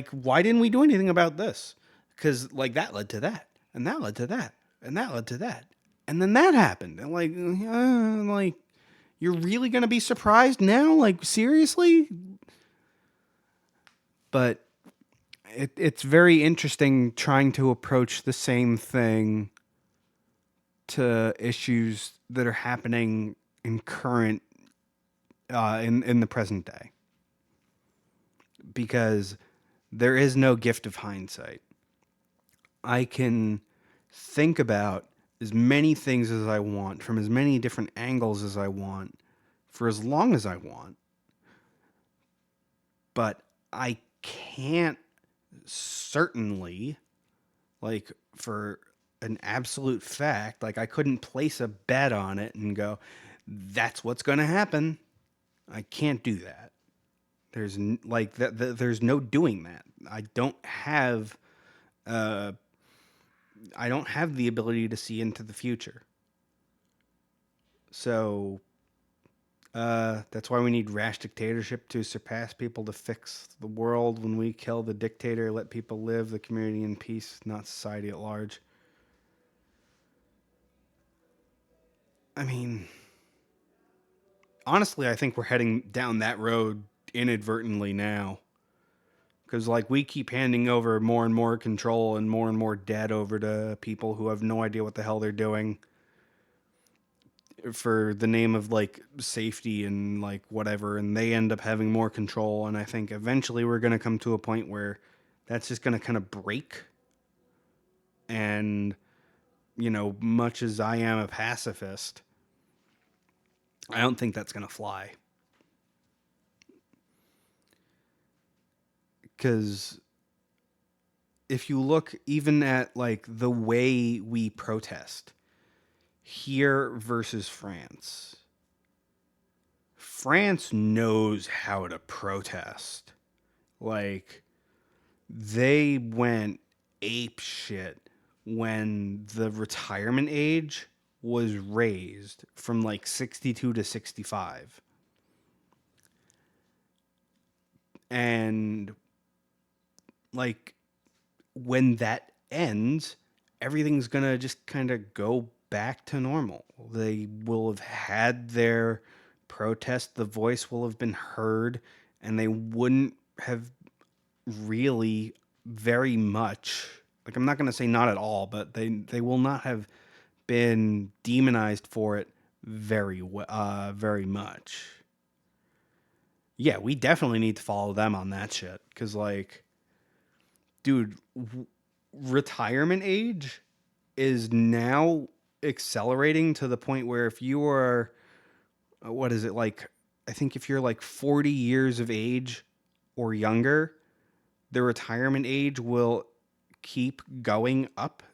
why didn't we do anything about this? Because like that led to that, and that led to that, and that led to that, and then that happened, and like you're really gonna be surprised now? Like, seriously? But it's very interesting trying to approach the same thing to issues that are happening in current in the present day, because there is no gift of hindsight. I can think about as many things as I want from as many different angles as I want for as long as I want, but I can't certainly, like, for an absolute fact, like, I couldn't place a bet on it and go, that's what's going to happen. I can't do that. There's like that. There's no doing that. Uh, I don't have the ability to see into the future. So that's why we need rash dictatorship to surpass people to fix the world. When we kill the dictator, let people live, the community in peace, not society at large. I mean, honestly, I think we're heading down that road inadvertently now. Because, like, we keep handing over more and more control and more debt over to people who have no idea what the hell they're doing for the name of, like, safety and, like, whatever. And they end up having more control. And I think eventually we're going to come to a point where that's just going to kind of break. And, you know, much as I am a pacifist, I don't think that's going to fly. Because if you look even at, like, the way we protest here versus France, France knows how to protest. Like, they went ape shit when the retirement age was raised from like 62 to 65. And like, when that ends, everything's going to just kind of go back to normal. They will have had their protest, the voice will have been heard, and they wouldn't have really very much, like, I'm not going to say not at all, but they will not have been demonized for it very much. Yeah, we definitely need to follow them on that shit, cuz like, dude, retirement age is now accelerating to the point where if you are, what is it, like, I think if you're like 40 years of age or younger, the retirement age will keep going up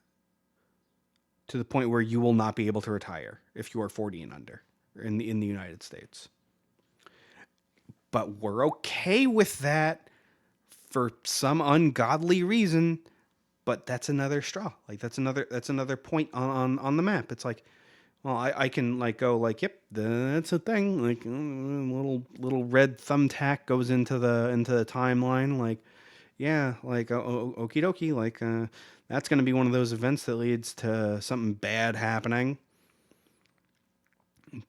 to the point where you will not be able to retire if you are 40 and under in the United States. But we're okay with that for some ungodly reason. But that's another straw. Like, that's another point on the map. It's like, well, I can like go like, yep, that's a thing. Like, little red thumbtack goes into the timeline. Like, yeah, like, okie dokie. Like, that's going to be one of those events that leads to something bad happening.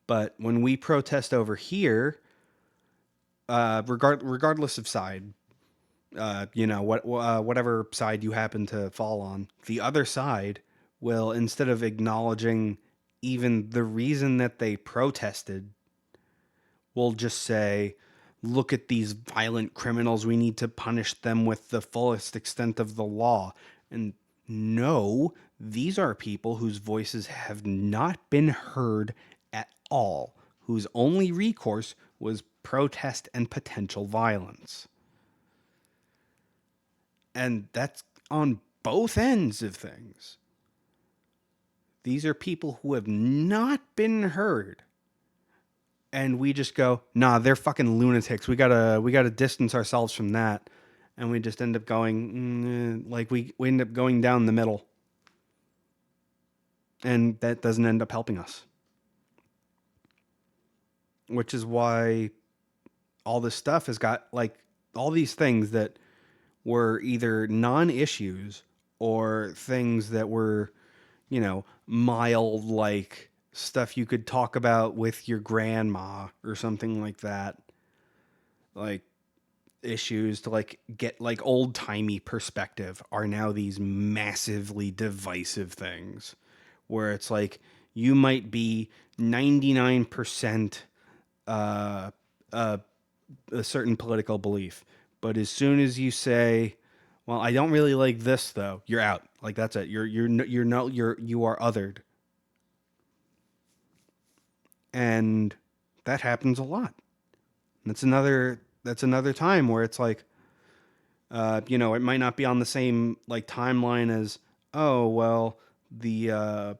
But when we protest over here, regardless of side, whatever side you happen to fall on, the other side will, instead of acknowledging even the reason that they protested, will just say, look at these violent criminals. We need to punish them with the fullest extent of the law. And no, these are people whose voices have not been heard at all, whose only recourse was protest and potential violence. And that's on both ends of things. These are people who have not been heard. And we just go, nah, they're fucking lunatics. We gotta distance ourselves from that. And we just end up going, like we end up going down the middle. And that doesn't end up helping us. Which is why all this stuff has got, like, all these things that were either non-issues or things that were, mild, like stuff you could talk about with your grandma or something like that. Like, issues to, like, get, like, old-timey perspective are now these massively divisive things where it's like you might be 99% uh, uh, a certain political belief, but as soon as you say, well, I don't really like this though, you're out. Like, that's it. You are othered. And that happens a lot. That's another time where it's like, it might not be on the same, like, timeline as, oh well, the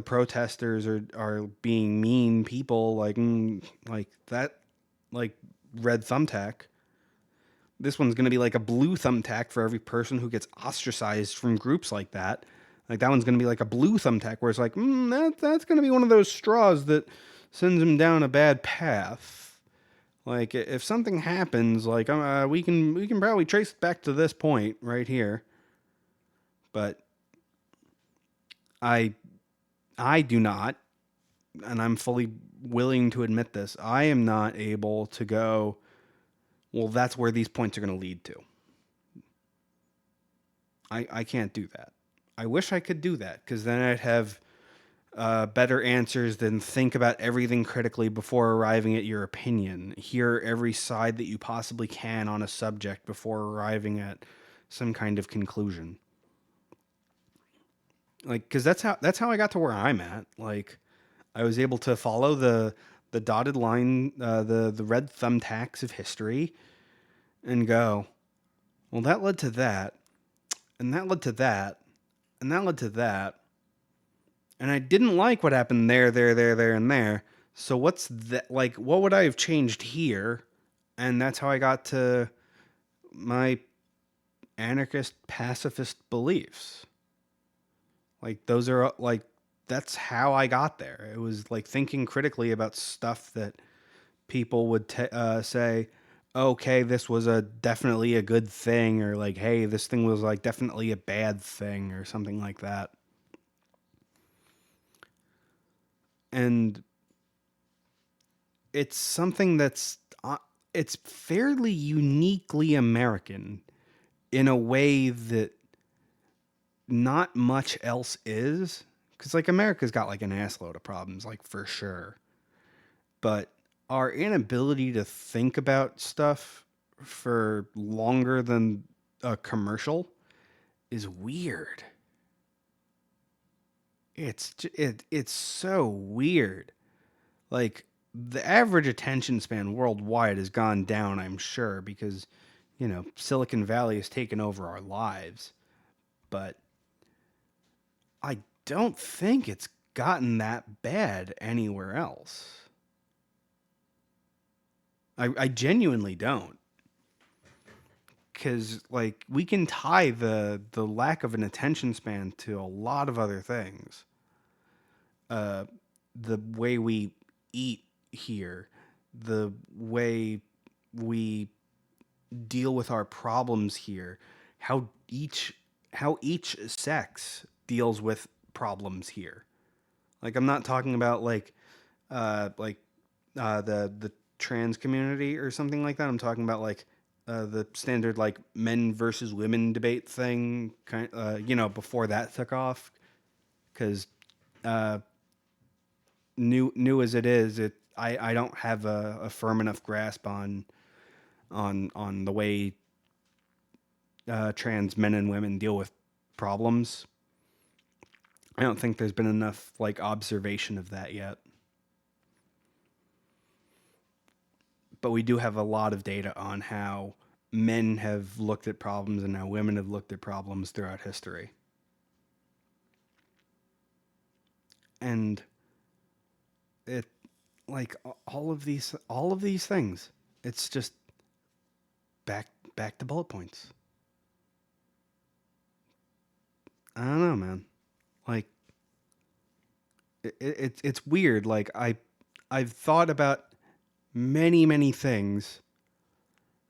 protesters are being mean people, like, like that, like, red thumbtack. This one's going to be like a blue thumbtack for every person who gets ostracized from groups like that. Like, that one's going to be like a blue thumbtack where it's like, that's going to be one of those straws that sends him down a bad path. Like, if something happens, like, we can probably trace it back to this point right here. But I I do not, and I'm fully willing to admit this. I am not able to go, well, that's where these points are going to lead to. I can't do that. I wish I could do that, because then I'd have better answers than think about everything critically before arriving at your opinion. Hear every side that you possibly can on a subject before arriving at some kind of conclusion. Like, because that's how I got to where I'm at. Like, I was able to follow the dotted line, the red thumbtacks of history, and go, well, that led to that, and that led to that, and that led to that, and I didn't like what happened there, and there. So what's that? Like, what would I have changed here? And that's how I got to my anarchist pacifist beliefs. Like, those are, like, that's how I got there. It was like thinking critically about stuff that people would say, okay, this was a definitely a good thing, or like, hey, this thing was like definitely a bad thing, or something like that. And it's something that's it's fairly uniquely American in a way that not much else is. Because, like, America's got, like, an assload of problems, like, for sure. But our inability to think about stuff for longer than a commercial is weird. It's so weird. Like, the average attention span worldwide has gone down, I'm sure, because, Silicon Valley has taken over our lives. But I don't think it's gotten that bad anywhere else. I genuinely don't. Because, like, we can tie the lack of an attention span to a lot of other things. Uh, the way we eat here, the way we deal with our problems here, how each sex deals with problems here. Like, I'm not talking about, like, like the trans community or something like that. I'm talking about like the standard like men versus women debate thing, before that took off. Because uh, new as it is, I don't have a firm enough grasp on the way trans men and women deal with problems. I don't think there's been enough like observation of that yet. But we do have a lot of data on how men have looked at problems and how women have looked at problems throughout history. And it like all of these things, it's just back back to bullet points. I don't know, man. Like it's weird. Like I've thought about many things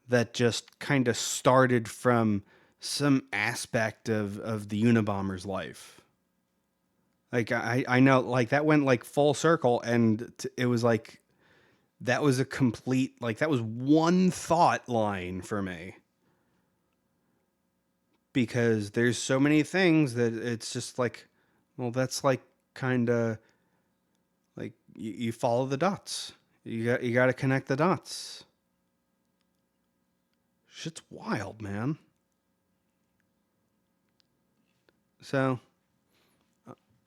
that just kind of started from some aspect of the Unabomber's life. Like I know like that went like full circle, and it was like that was a complete like that was one thought line for me, because there's so many things that it's just like, well, that's like kind of like you follow the dots. You got to connect the dots. Shit's wild, man. So,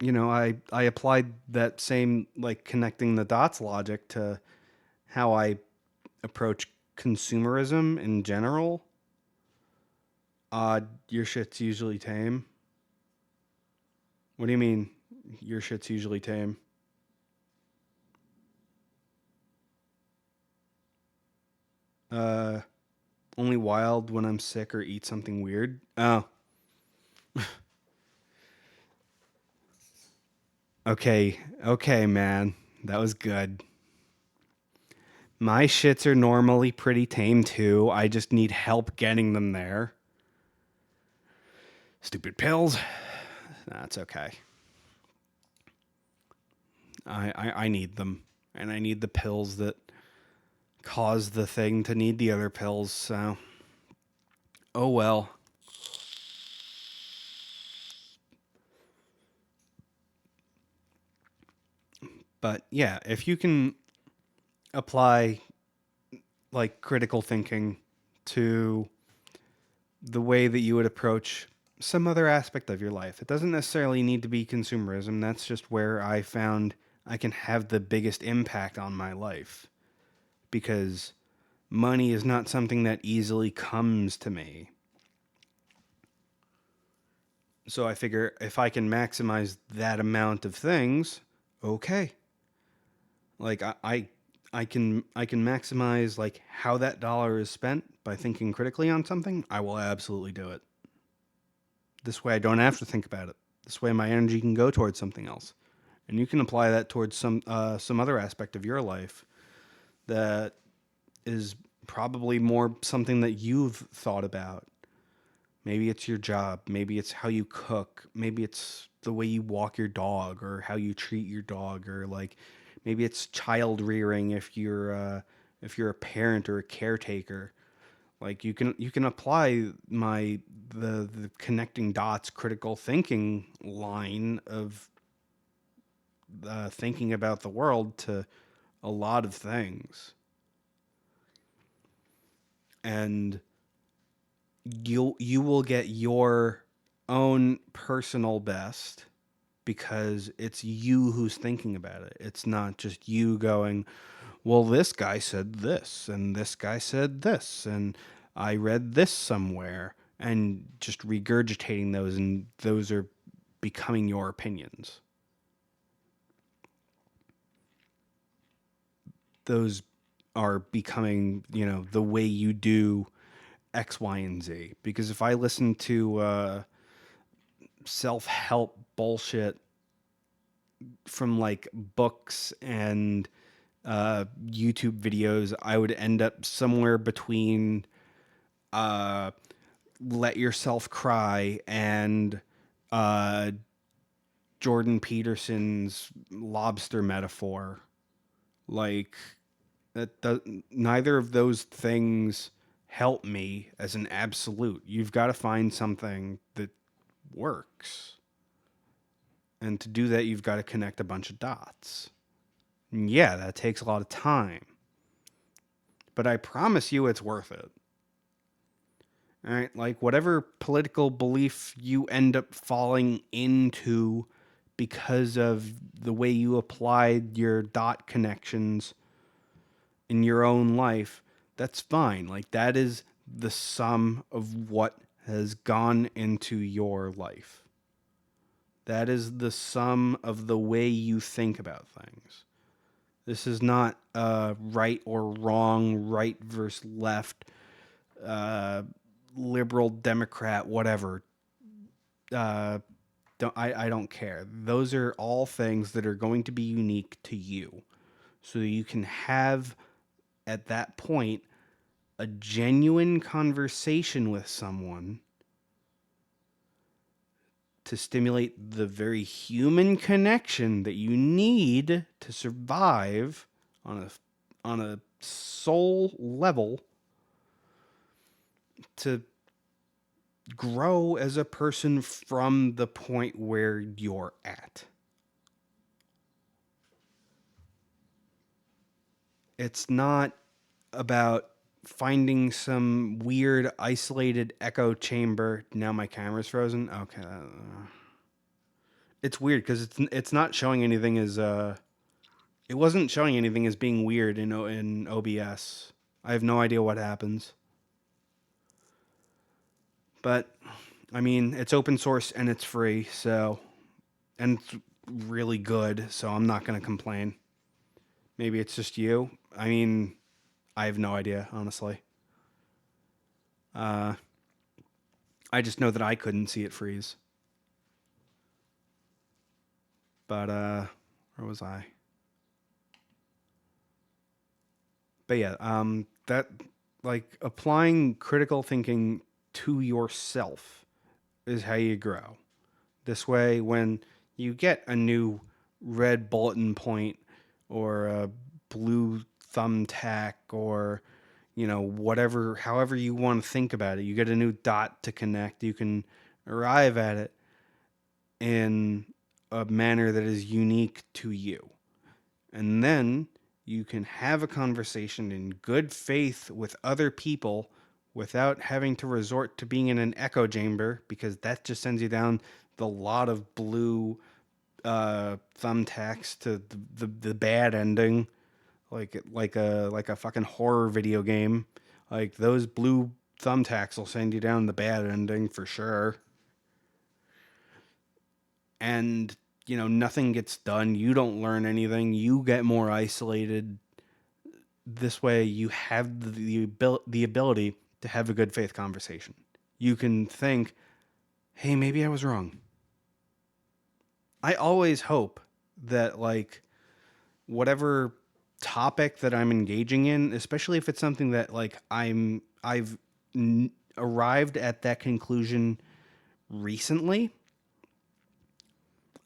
I applied that same like connecting the dots logic to how I approach consumerism in general. Your shit's usually tame. What do you mean your shit's usually tame? Uh, Only wild when I'm sick or eat something weird. Oh, okay. Okay, man. That was good. My shits are normally pretty tame too. I just need help getting them there. Stupid pills. That's okay. I need them. And I need the pills that cause the thing to need the other pills, so. Oh well. But yeah, if you can apply like critical thinking to the way that you would approach some other aspect of your life, it doesn't necessarily need to be consumerism. That's just where I found I can have the biggest impact on my life, because money is not something that easily comes to me. So I figure if I can maximize that amount of things, okay. Like I can maximize like how that dollar is spent by thinking critically on something. I will absolutely do it. This way I don't have to think about it. This way my energy can go towards something else. And you can apply that towards some other aspect of your life that is probably more something that you've thought about. Maybe it's your job, maybe it's how you cook, maybe it's the way you walk your dog or how you treat your dog, or like maybe it's child rearing if you're a parent or a caretaker. Like you can apply the connecting dots critical thinking line of thinking about the world to a lot of things, and you will get your own personal best because it's you who's thinking about it. It's not just you going, well, this guy said this, and this guy said this, and I read this somewhere, and just regurgitating those, and those are becoming your opinions. Those are becoming, the way you do X, Y, and Z. Because if I listen to self help bullshit from like books and YouTube videos, I would end up somewhere between uh, Let Yourself Cry and uh, Jordan Peterson's lobster metaphor. Like neither of those things help me as an absolute. You've got to find something that works. And to do that, you've got to connect a bunch of dots. And yeah, that takes a lot of time. But I promise you it's worth it. All right, like whatever political belief you end up falling into because of the way you applied your dot connections in your own life, that's fine. Like that is the sum of what has gone into your life. That is the sum of the way you think about things. This is not right or wrong, right versus left, uh, liberal, Democrat, whatever. Uh, I don't care. Those are all things that are going to be unique to you. So you can have, at that point, a genuine conversation with someone to stimulate the very human connection that you need to survive on a soul level, to grow as a person from the point where you're at. It's not about finding some weird isolated echo chamber. Now my camera's frozen. Okay. It's weird because it's not showing anything as it wasn't showing anything as being weird in OBS. I have no idea what happens. But I mean, it's open source and it's free, so and it's really good, so I'm not going to complain. Maybe it's just you. I mean, I have no idea, honestly. Uh, I just know that I couldn't see it freeze. But where was I? But yeah, that like applying critical thinking to yourself is how you grow. This way, when you get a new red bulletin point or a blue thumbtack or whatever, however you want to think about it, you get a new dot to connect. You can arrive at it in a manner that is unique to you. And then you can have a conversation in good faith with other people without having to resort to being in an echo chamber, because that just sends you down the lot of blue thumbtacks to the bad ending, like a fucking horror video game. Like those blue thumbtacks will send you down the bad ending for sure. And nothing gets done. You don't learn anything. You get more isolated. This way, you have the ability to have a good faith conversation. You can think, hey, maybe I was wrong. I always hope that, like, whatever topic that I'm engaging in, especially if it's something that, like, I've arrived at that conclusion recently,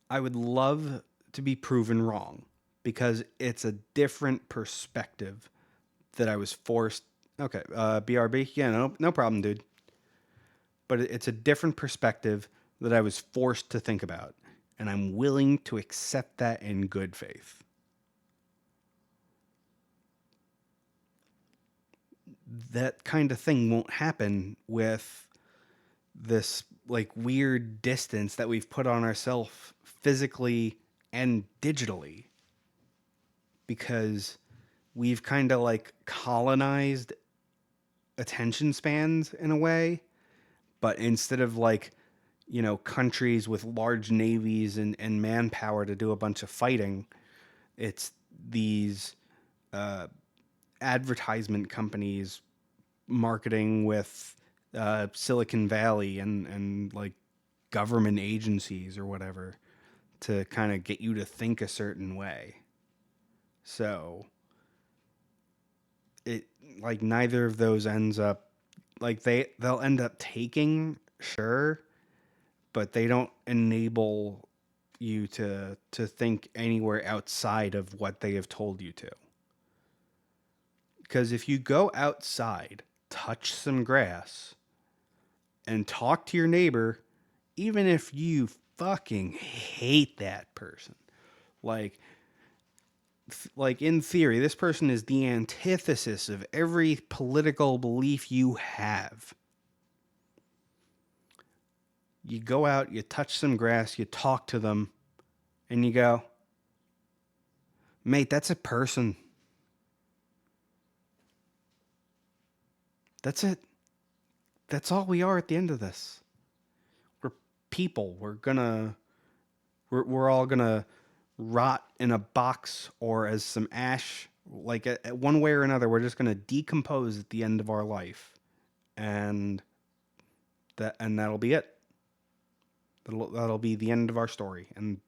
I would love to be proven wrong, because it's a different perspective that I was forced. Okay, BRB, yeah, no problem, dude. But it's a different perspective that I was forced to think about, and I'm willing to accept that in good faith. That kind of thing won't happen with this like weird distance that we've put on ourselves physically and digitally, because we've kind of like colonized attention spans in a way. But instead of like, countries with large navies and manpower to do a bunch of fighting, it's these uh, advertisement companies marketing with Silicon Valley and like government agencies or whatever to kind of get you to think a certain way. So it like neither of those ends up, like they'll end up taking, sure, but they don't enable you to think anywhere outside of what they have told you to. Because if you go outside, touch some grass, and talk to your neighbor, even if you fucking hate that person, like in theory, this person is the antithesis of every political belief you have. You go out, you touch some grass, you talk to them, and you go, mate, that's a person. That's it. That's all we are at the end of this. We're people. We're all gonna rot in a box or as some ash. Like one way or another, we're just gonna decompose at the end of our life, and that'll be it. That'll be the end of our story, and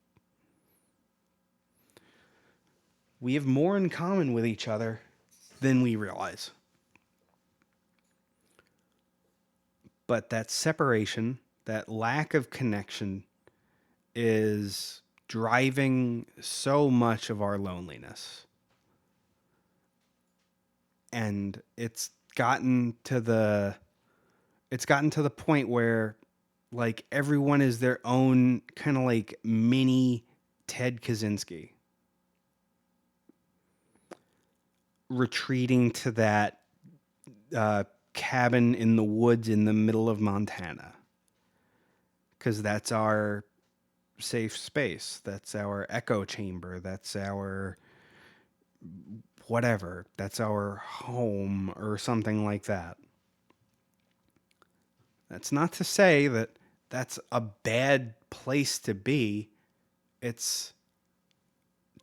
we have more in common with each other than we realize. But that separation, that lack of connection, is driving so much of our loneliness. And it's gotten to the point where like everyone is their own kind of like mini Ted Kaczynski, retreating to that cabin in the woods in the middle of Montana, because that's our safe space, that's our echo chamber, that's our whatever, that's our home or something like that. That's not to say that that's a bad place to be. It's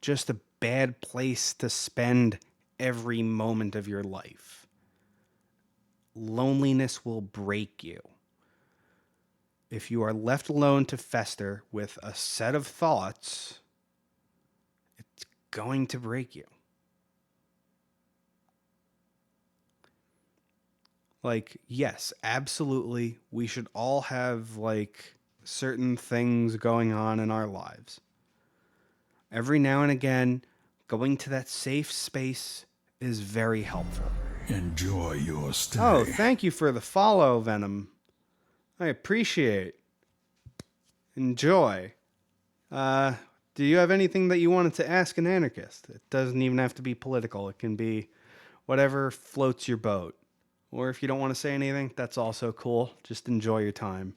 just a bad place to spend every moment of your life. Loneliness will break you. If you are left alone to fester with a set of thoughts, it's going to break you. Like, yes, absolutely, we should all have, like, certain things going on in our lives. Every now and again, going to that safe space is very helpful. Enjoy your stay. Oh, thank you for the follow, Venom. I appreciate. Enjoy. Do you have anything that you wanted to ask an anarchist? It doesn't even have to be political. It can be whatever floats your boat. Or if you don't want to say anything, that's also cool. Just enjoy your time.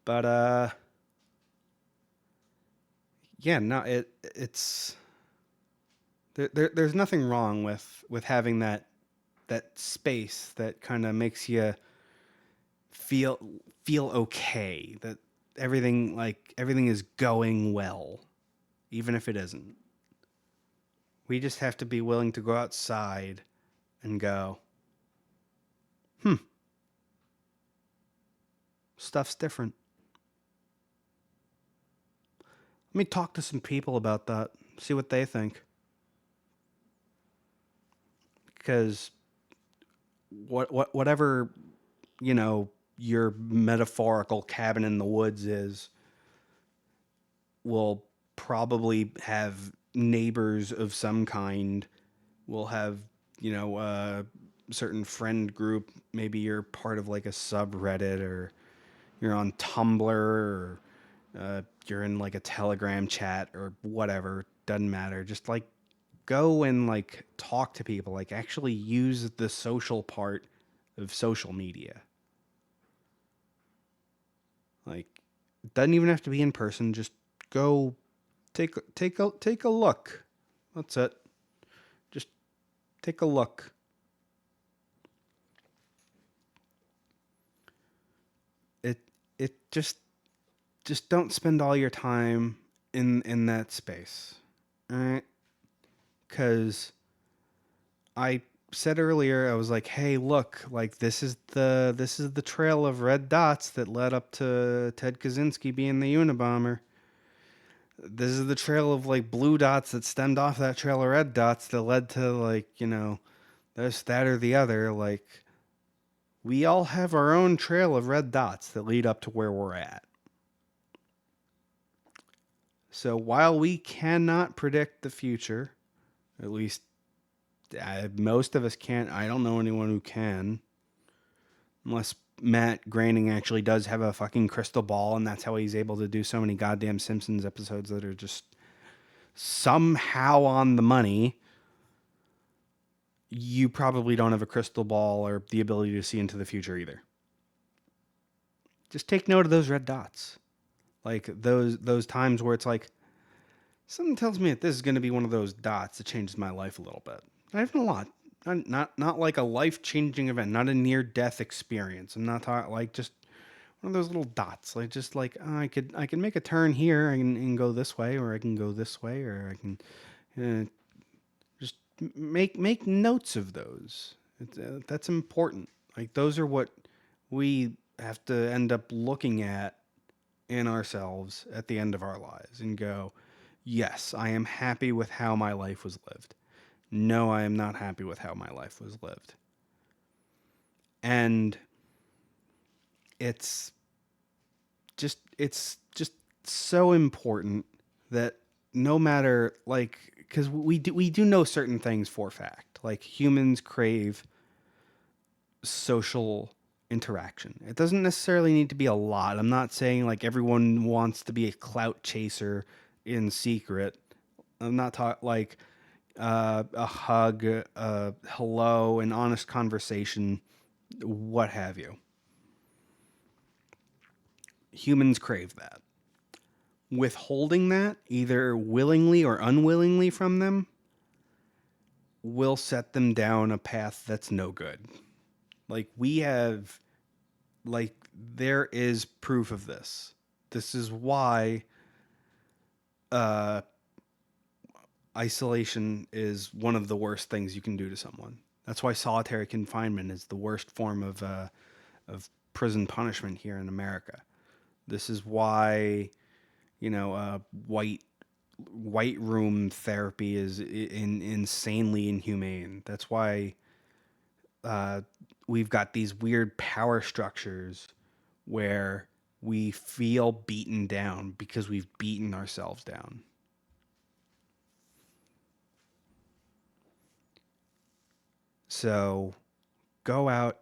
But yeah, no, it's there's nothing wrong with having that space that kind of makes you feel okay, that everything is going well, even if it isn't. We just have to be willing to go outside and go, stuff's different. Let me talk to some people about that, see what they think. Because whatever, your metaphorical cabin in the woods is, will probably have neighbors of some kind, will have, a certain friend group. Maybe you're part of like a subreddit, or you're on Tumblr, or you're in like a Telegram chat or whatever. Doesn't matter. Just like go and like talk to people, like actually use the social part of social media. Like, it doesn't even have to be in person. Just go take a look. That's it. Just take a look. It just don't spend all your time in that space. All right? Cuz I said earlier, I was like, "Hey, look, like this is the trail of red dots that led up to Ted Kaczynski being the Unabomber. This is the trail of like blue dots that stemmed off that trail of red dots that led to like, this, that, or the other. Like, we all have our own trail of red dots that lead up to where we're at. So while we cannot predict the future, at least most of us can't. I don't know anyone who can, unless Matt Groening actually does have a fucking crystal ball, and that's how he's able to do so many goddamn Simpsons episodes that are just somehow on the money. You probably don't have a crystal ball or the ability to see into the future either. Just take note of those red dots. Like those times where it's like, something tells me that this is going to be one of those dots that changes my life a little bit. Not even a lot. Not like a life-changing event, not a near-death experience. I'm not talking like just one of those little dots. Like just like, oh, I can make a turn here and go this way, or I can go this way, or I can just make notes of those. That's important. Like those are what we have to end up looking at in ourselves at the end of our lives and go, yes, I am happy with how my life was lived. No, I am not happy with how my life was lived. And it's just so important that no matter, like, because we do know certain things for a fact. Like humans crave social interaction. It doesn't necessarily need to be a lot. I'm not saying like everyone wants to be a clout chaser in secret. I'm not talking like a hug, a hello, an honest conversation, what have you. Humans crave that. Withholding that, either willingly or unwillingly from them, will set them down a path that's no good. Like we have, like there is proof of this. This is why isolation is one of the worst things you can do to someone. That's why solitary confinement is the worst form of prison punishment here in America. This is why, white room therapy is insanely inhumane. That's why we've got these weird power structures where we feel beaten down because we've beaten ourselves down. So go out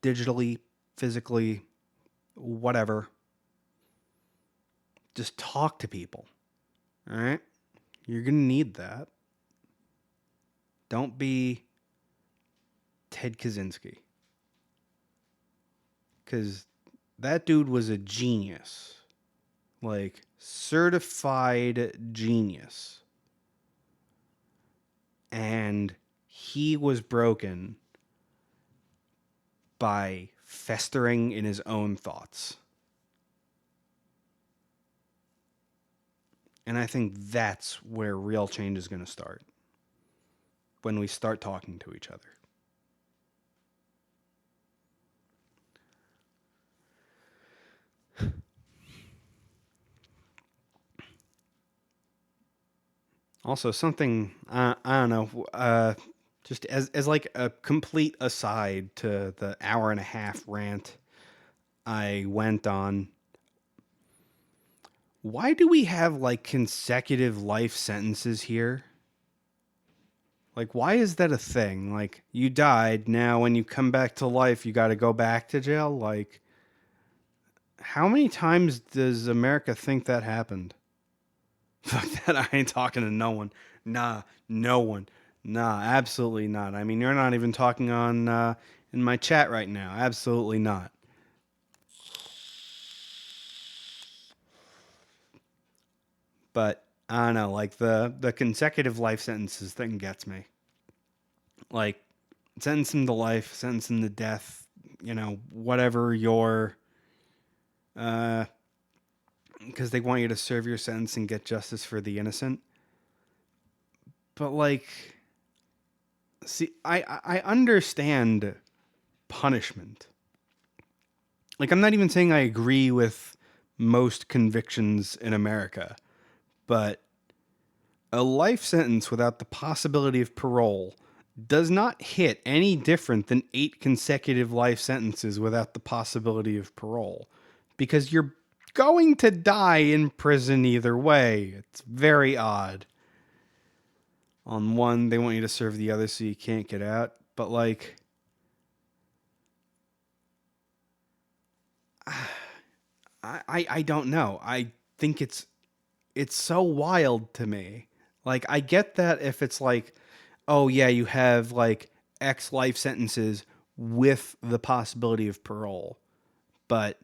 digitally, physically, whatever. Just talk to people. All right? You're going to need that. Don't be Ted Kaczynski. Because that dude was a genius. Like, certified genius. And he was broken by festering in his own thoughts. And I think that's where real change is going to start. When we start talking to each other. Also, something I don't know, just as like a complete aside to the hour and a half rant I went on. Why do we have like consecutive life sentences here? Like, why is that a thing? Like, you died, now when you come back to life, you got to go back to jail? Like, how many times does America think that happened? Fuck that, I ain't talking to no one. Nah, no one. Nah, absolutely not. I mean, you're not even talking on in my chat right now. Absolutely not. But I don't know, like the consecutive life sentences thing gets me. Like, sentence him to life, sentence him to death, whatever your because they want you to serve your sentence and get justice for the innocent. But like, see, I understand punishment. Like, I'm not even saying I agree with most convictions in America, but a life sentence without the possibility of parole does not hit any different than 8 consecutive life sentences without the possibility of parole, because you're going to die in prison either way. It's very odd. On one, they want you to serve the other so you can't get out. But like, I don't know. I think it's so wild to me. Like, I get that if it's like, oh yeah, you have like X life sentences with the possibility of parole. But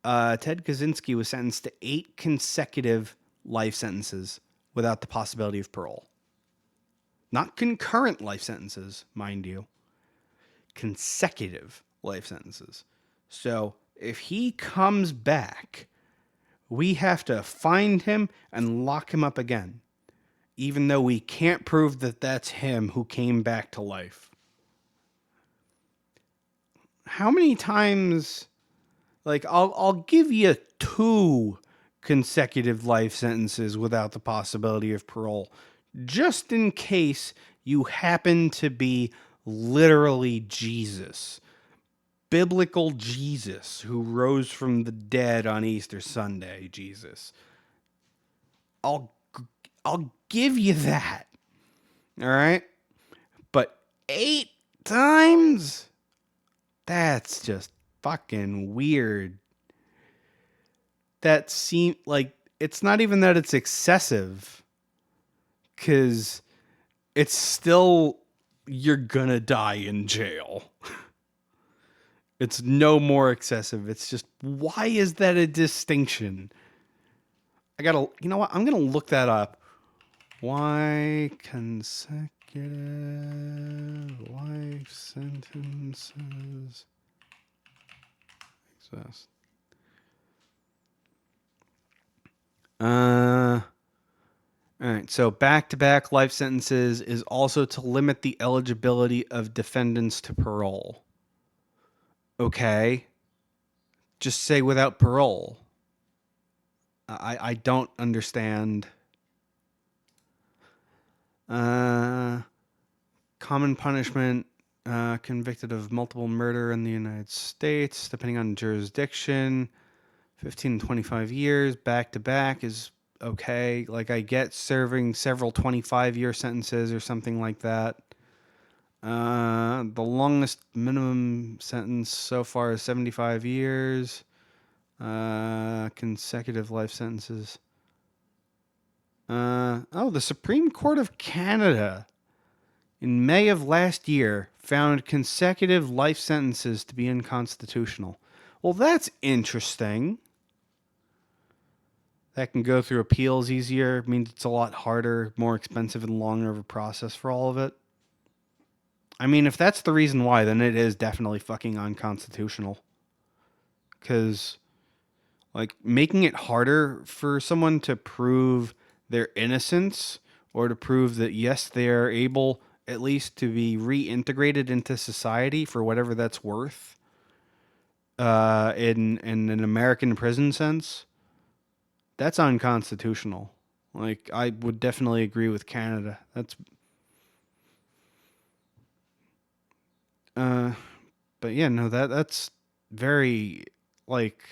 Ted Kaczynski was sentenced to 8 consecutive life sentences without the possibility of parole. Not concurrent life sentences, mind you. Consecutive life sentences. So if he comes back, we have to find him and lock him up again, even though we can't prove that that's him who came back to life. How many times, like, I'll give you 2 consecutive life sentences without the possibility of parole, just in case you happen to be literally Jesus, biblical Jesus who rose from the dead on Easter Sunday, Jesus. I'll give you that. All right? But 8 times? That's just fucking weird. That seems like it's not even that it's excessive, cuz it's still you're gonna die in jail. It's no more excessive. It's just, why is that a distinction? You know what? I'm gonna look that up. Why consecutive life sentences exist? All right. So back-to-back life sentences is also to limit the eligibility of defendants to parole. Okay. Just say without parole. I don't understand. Common punishment, convicted of multiple murder in the United States, depending on jurisdiction, 15 to 25 years, back to back is okay. Like, I get serving several 25-year sentences or something like that. The longest minimum sentence so far is 75 years. Consecutive life sentences. The Supreme Court of Canada in May of last year found consecutive life sentences to be unconstitutional. Well, that's interesting. That can go through appeals easier. It means it's a lot harder, more expensive, and longer of a process for all of it. I mean, if that's the reason why, then it is definitely fucking unconstitutional. Because, like, making it harder for someone to prove their innocence or to prove that, yes, they are able at least to be reintegrated into society for whatever that's worth, in an American prison sense, that's unconstitutional. Like, I would definitely agree with Canada. But yeah, no, that's very, like,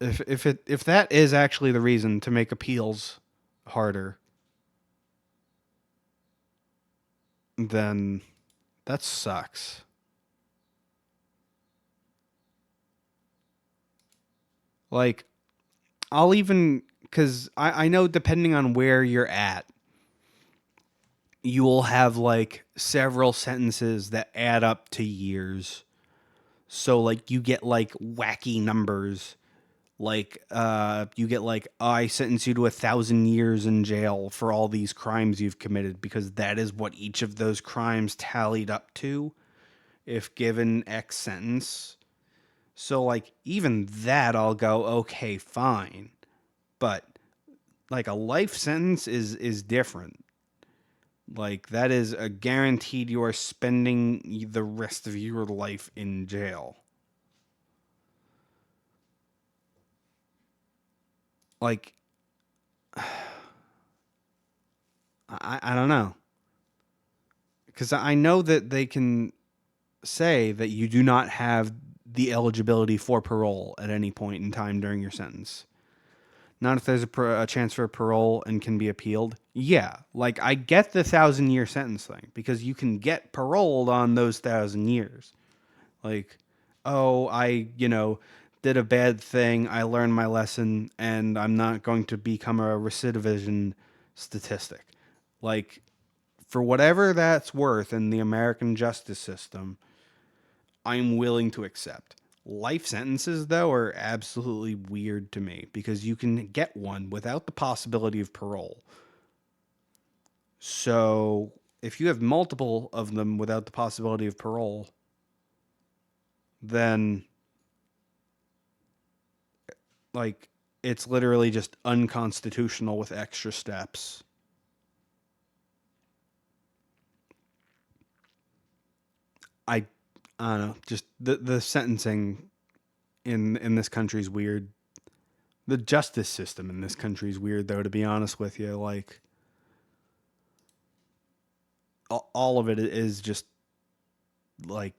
if that is actually the reason to make appeals harder, then that sucks. Like, I'll even, because I know depending on where you're at, you will have like several sentences that add up to years. So like you get like wacky numbers. Like you get like, I sentence you to 1,000 years in jail for all these crimes you've committed, because that is what each of those crimes tallied up to if given X sentence. So like even that I'll go, okay, fine. But like a life sentence is different. Like, that is a guaranteed you are spending the rest of your life in jail. Like, I don't know. Because I know that they can say that you do not have the eligibility for parole at any point in time during your sentence. Not if there's a chance for parole and can be appealed. Yeah, like I get the 1,000-year sentence thing because you can get paroled on those 1,000 years. Like, oh, I, did a bad thing. I learned my lesson and I'm not going to become a recidivism statistic. Like, for whatever that's worth in the American justice system, I'm willing to accept. Life sentences, though, are absolutely weird to me because you can get one without the possibility of parole. So, if you have multiple of them without the possibility of parole, then, like, it's literally just unconstitutional with extra steps. I, I don't know. Just the sentencing in this country is weird. The justice system in this country is weird, though, to be honest with you. Like, all of it is just, like,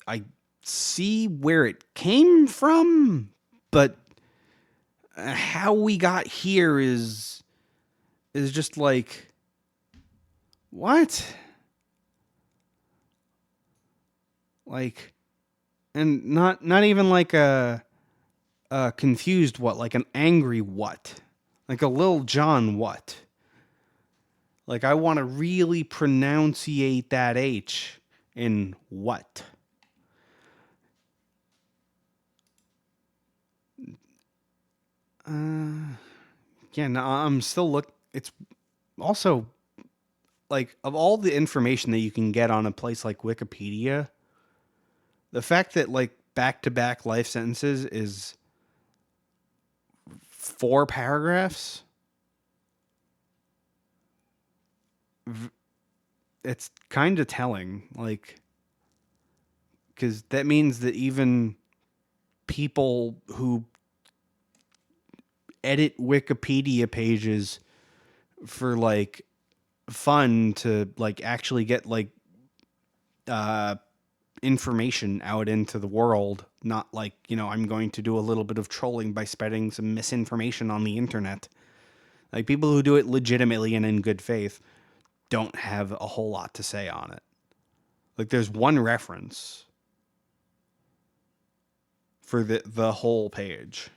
I see where it came from, but how we got here is just like, what? Like, and not even like a confused what, like an angry what, like a Lil John what. Like, I want to really pronunciate that H in what. Yeah, no, I'm still it's also like, of all the information that you can get on a place like Wikipedia, the fact that like back-to-back life sentences is 4 paragraphs, it's kind of telling, like, because that means that even people who edit Wikipedia pages for like fun to like actually get like information out into the world, not like, I'm going to do a little bit of trolling by spreading some misinformation on the internet. Like, people who do it legitimately and in good faith don't have a whole lot to say on it. Like, there's one reference for the whole page.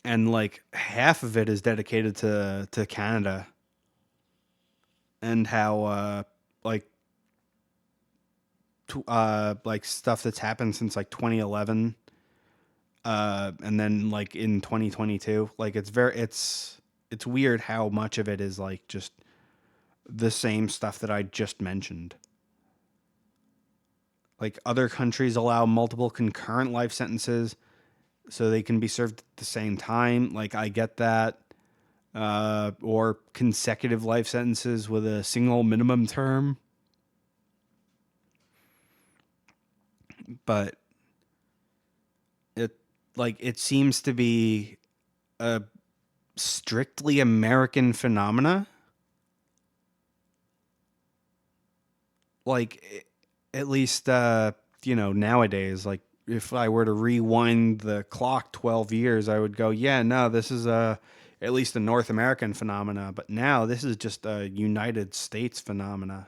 And like half of it is dedicated to Canada and how like stuff that's happened since like 2011, and then like in 2022, like it's weird how much of it is like just the same stuff that I just mentioned. Like, other countries allow multiple concurrent life sentences so they can be served at the same time. Like, I get that. Or consecutive life sentences with a single minimum term. But it seems to be a strictly American phenomena. Like, at least nowadays, like, if I were to rewind the clock 12 years, I would go, yeah, no, this is at least a North American phenomena. But now this is just a United States phenomena.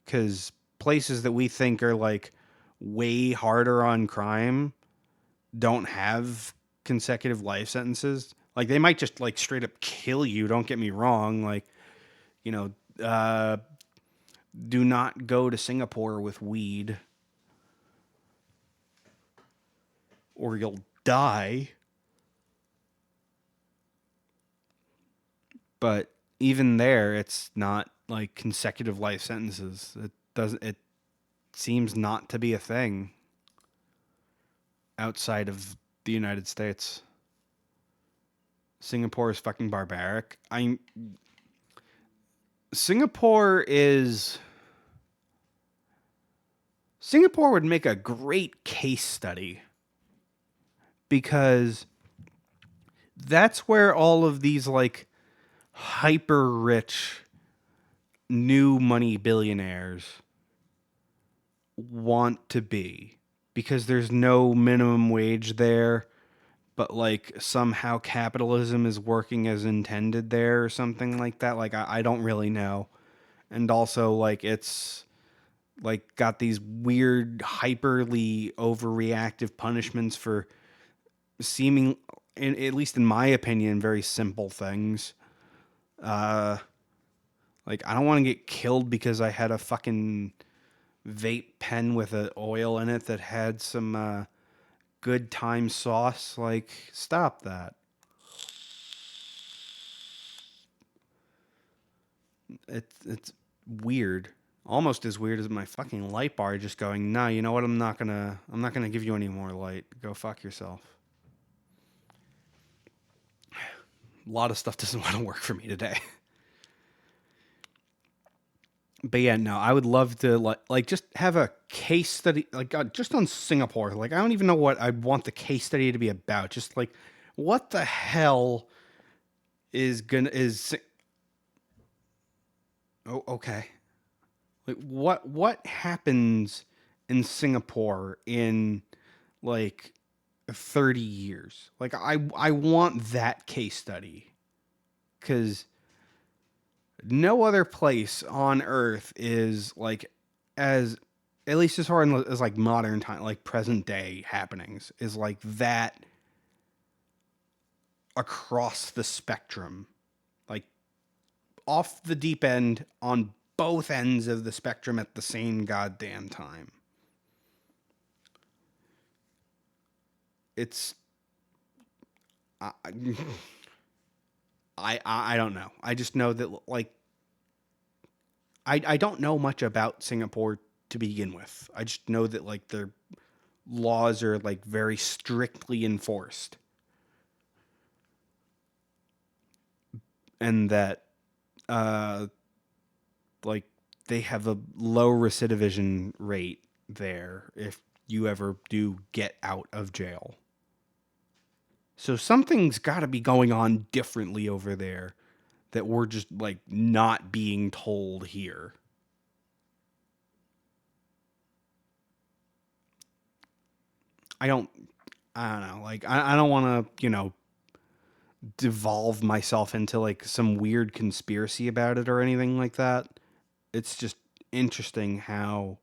Because places that we think are like way harder on crime don't have consecutive life sentences. Like, they might just like straight up kill you. Don't get me wrong. Like, do not go to Singapore with weed or you'll die. But even there, it's not like consecutive life sentences. It seems not to be a thing outside of the United States. Singapore is fucking barbaric. Singapore would make a great case study because that's where all of these like hyper rich new money billionaires want to be, because there's no minimum wage there, but like somehow capitalism is working as intended there or something like that. Like I don't really know. And also like it's like got these weird hyperly overreactive punishments for seeming, at least in my opinion, very simple things. Uh like I don't want to get killed because I had a fucking vape pen with a oil in it that had some good time sauce. Like, stop that. It's weird. Almost as weird as my fucking light bar just going, nah, you know what? I'm not gonna give you any more light. Go fuck yourself. A lot of stuff doesn't want to work for me today. But yeah, no, I would love to like just have a case study, like just on Singapore. Like I don't even know what I'd want the case study to be about. Just like what the hell is oh, okay. Like what happens in Singapore in like 30 years? Like I want that case study, cuz no other place on earth is like, as at least as far as like modern time, like present day happenings, is like that across the spectrum, like off the deep end on both ends of the spectrum at the same goddamn time. It's I I don't know. I just know that like I don't know much about Singapore to begin with. I just know that like their laws are like very strictly enforced, and that uh like they have a low recidivism rate there if you ever do get out of jail. So something's got to be going on differently over there that we're just like not being told here. I don't I don't know. Like I don't want to, devolve myself into like some weird conspiracy about it or anything like that. It's just interesting how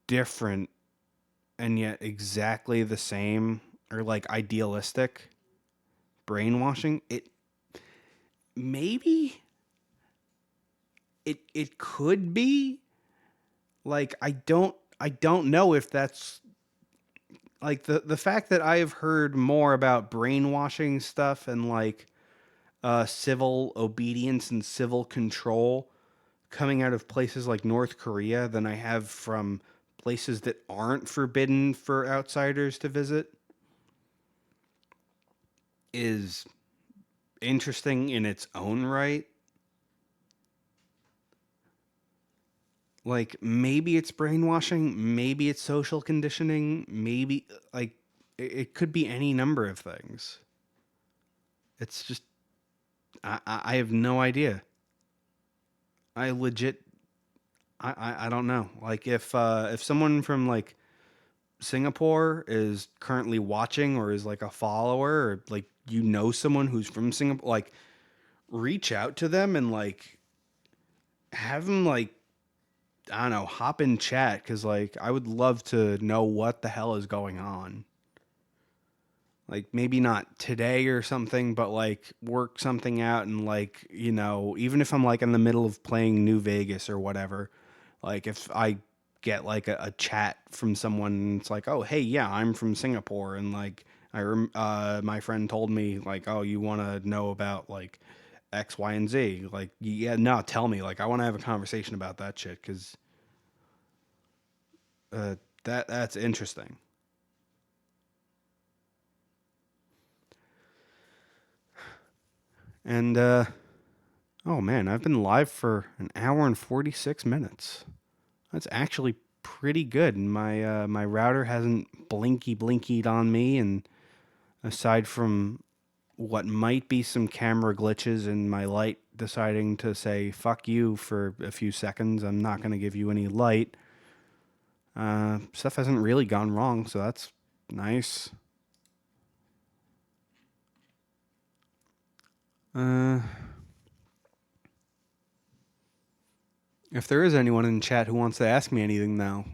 different and yet exactly the same, or like idealistic brainwashing it maybe it could be. Like I don't know if that's like the fact that I have heard more about brainwashing stuff and like civil obedience and civil control coming out of places like North Korea than I have from places that aren't forbidden for outsiders to visit is interesting in its own right. Like maybe it's brainwashing, maybe it's social conditioning, maybe like it could be any number of things. It's just I have no idea. I legit I don't know. Like if someone from like Singapore is currently watching or is like a follower, or like someone who's from Singapore, like reach out to them and like have them like, I don't know, hop in chat, cuz like I would love to know what the hell is going on. Like maybe not today or something, but like work something out, and like, even if I'm like in the middle of playing New Vegas or whatever, like if I get like a chat from someone and it's like, oh, hey, yeah, I'm from Singapore. And like, my friend told me like, oh, you want to know about like X, Y, and Z. Like, yeah, no, tell me, like, I want to have a conversation about that shit. Cause, uh, that's interesting. And, oh man, I've been live for an hour and 46 minutes. That's actually pretty good. And my router hasn't blinkied on me. And aside from what might be some camera glitches in my light deciding to say fuck you for a few seconds. I'm not going to give you any light. Stuff hasn't really gone wrong, so that's nice. If there is anyone in chat who wants to ask me anything now,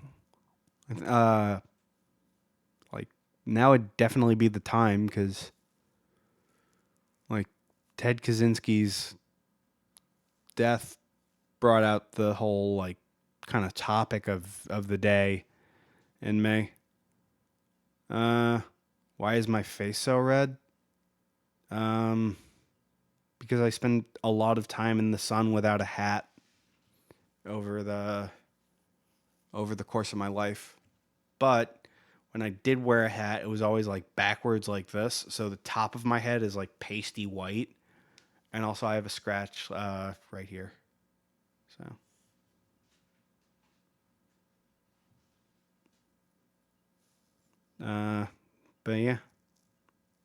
like now would definitely be the time, because like Ted Kaczynski's death brought out the whole like kind of topic of the day in May. Why is my face so red? Because I spend a lot of time in the sun without a hat over the course of my life. But when I did wear a hat, it was always like backwards like this, so the top of my head is like pasty white, and also I have a scratch right here. So but yeah,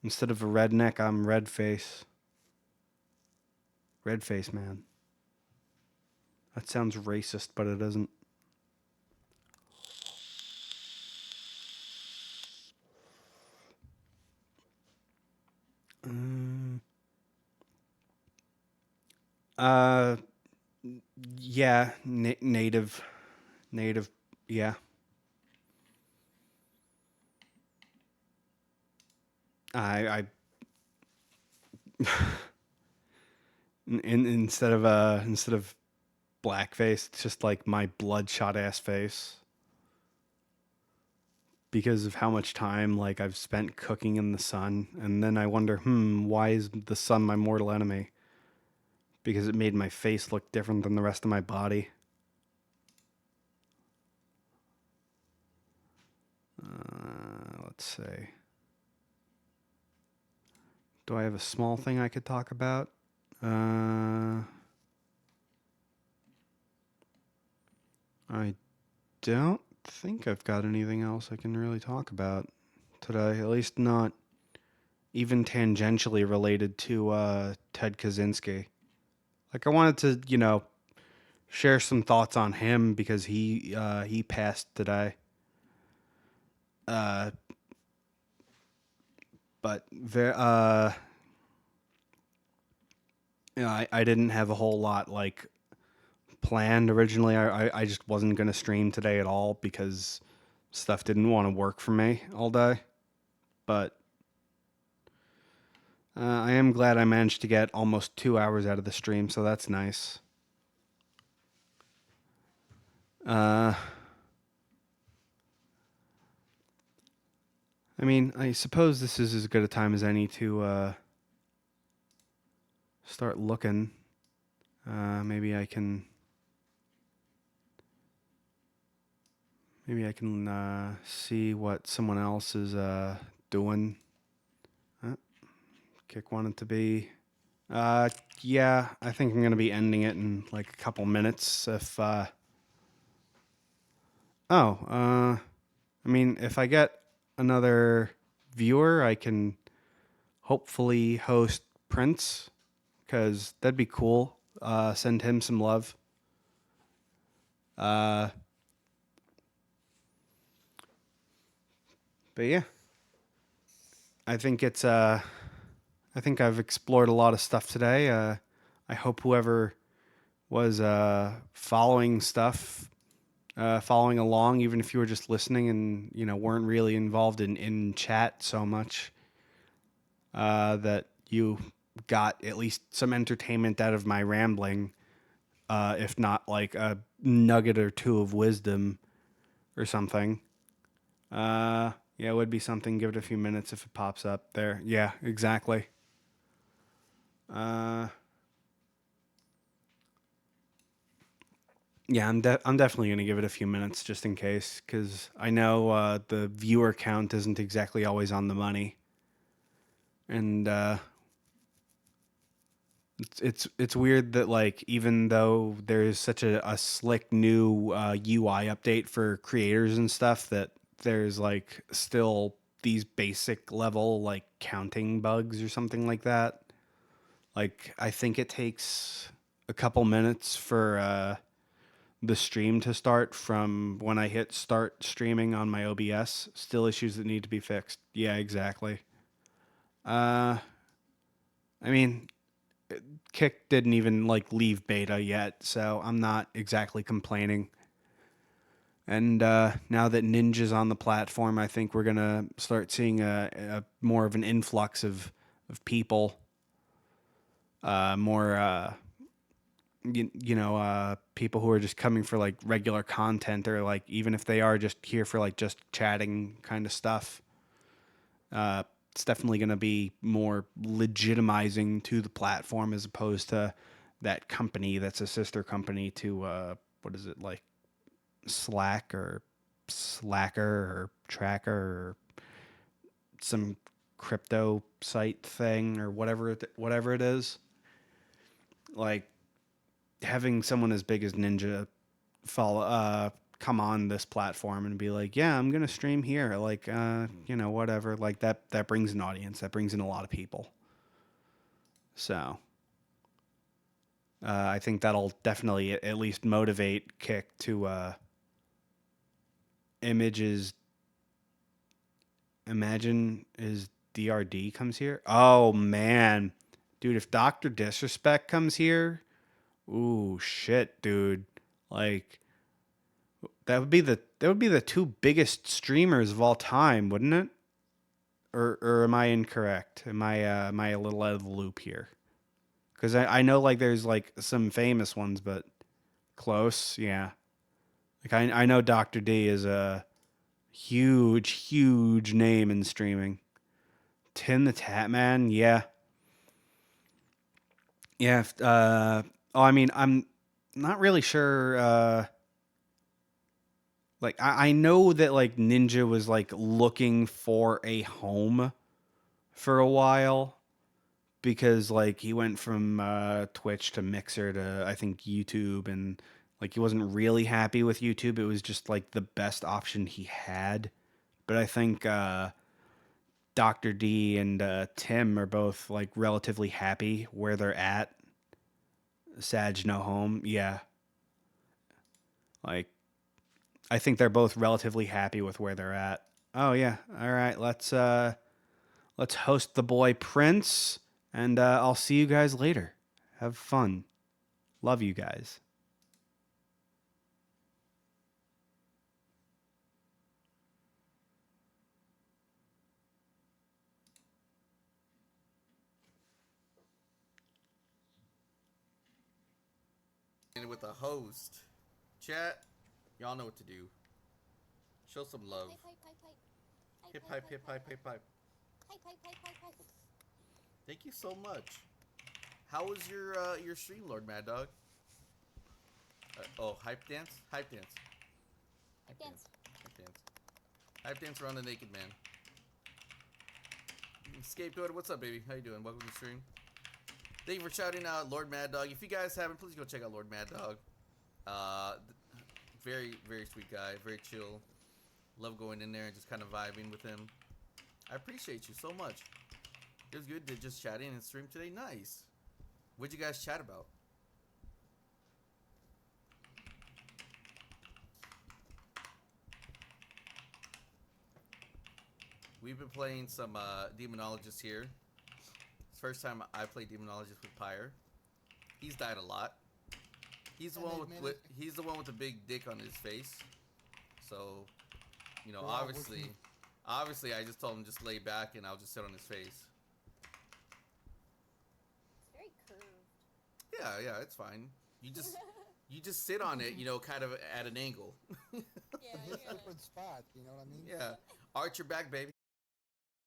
instead of a redneck, I'm red face. Red face man. That sounds racist, but it isn't. Uh, yeah, native, yeah. I instead of blackface, it's just like my bloodshot ass face, because of how much time like I've spent cooking in the sun, and then I wonder, why is the sun my mortal enemy? Because it made my face look different than the rest of my body. Let's see. Do I have a small thing I could talk about? I don't think I've got anything else I can really talk about today. At least not even tangentially related to Ted Kaczynski. Like, I wanted to, share some thoughts on him because he passed today. But I didn't have a whole lot like planned originally. I just wasn't gonna stream today at all because stuff didn't want to work for me all day. But I am glad I managed to get almost 2 hours out of the stream, so that's nice. I mean, I suppose this is as good a time as any to start looking. Maybe I can see what someone else is doing. Kick wanted to be. Yeah, I think I'm gonna be ending it in like a couple minutes. I mean, if I get another viewer, I can hopefully host Prince, because that'd be cool. Send him some love. But yeah, I think I've explored a lot of stuff today. I hope whoever was following along, even if you were just listening and weren't really involved in chat so much, that you got at least some entertainment out of my rambling, if not like a nugget or two of wisdom or something. Yeah, it would be something. Give it a few minutes if it pops up there. Yeah, exactly. Yeah, I'm definitely gonna give it a few minutes just in case, because I know the viewer count isn't exactly always on the money, and it's weird that like even though there is such a slick new UI update for creators and stuff, that there's like still these basic level like counting bugs or something like that. Like I think it takes a couple minutes for the stream to start from when I hit start streaming on my OBS. Still issues that need to be fixed. Yeah, exactly. Uh, I mean, Kick didn't even like leave beta yet, so I'm not exactly complaining. And now that Ninja's on the platform, I think we're gonna start seeing a more of an influx of people, more people who are just coming for like regular content, or like even if they are just here for like just chatting kind of stuff. It's definitely going to be more legitimizing to the platform as opposed to that company that's a sister company to what is it, like Slack or Slacker or Tracker or some crypto site thing or whatever it is. Like having someone as big as Ninja follow come on this platform and be like, yeah, I'm gonna stream here, like whatever, like that brings an audience, that brings in a lot of people. So I think that'll definitely at least motivate Kick to images. Imagine is DRD comes here. Oh man, dude, if Dr. Disrespect comes here, ooh shit, dude. Like that would be the two biggest streamers of all time, wouldn't it? Or am I incorrect? Am I a little out of the loop here? Because I know like there's like some famous ones, but close, yeah. Like I know Dr. D is a huge name in streaming. Tim the Tatman, yeah, yeah. Oh, I mean, I'm not really sure. Like I know that like Ninja was like looking for a home for a while because like he went from Twitch to Mixer to I think YouTube, and like he wasn't really happy with YouTube. It was just like the best option he had. But I think Dr. D and Tim are both like relatively happy where they're at. Sag no home, yeah. Like I think they're both relatively happy with where they're at. Oh yeah, all right. Let's host the boy Prince, and I'll see you guys later. Have fun. Love you guys. And with a host. Chat, y'all know what to do. Show some love. Hip hype, hip hype, hip hype. Thank you so much. How was your stream, Lord Mad Dog? Hype dance? Hype dance. Hype dance. Hype dance. Hype dance around the naked man. Scapegoat, what's up, baby? How you doing? Welcome to the stream. Thank you for shouting out Lord Mad Dog. If you guys haven't, please go check out Lord Mad Dog. Very, very sweet guy. Very chill. Love going in there and just kind of vibing with him. I appreciate you so much. It was good to just chat in and stream today. Nice. What'd you guys chat about? We've been playing some Demonologist here. It's the first time I played Demonologist with Pyre. He's died a lot. He's the one with the big dick on his face. So, you know, obviously I just told him just lay back and I'll just sit on his face. It's very curved. Yeah, it's fine. You just sit on it, you know, kind of at an angle. Yeah, Hit a different spot, you know what I mean? Yeah. Arch your back, baby.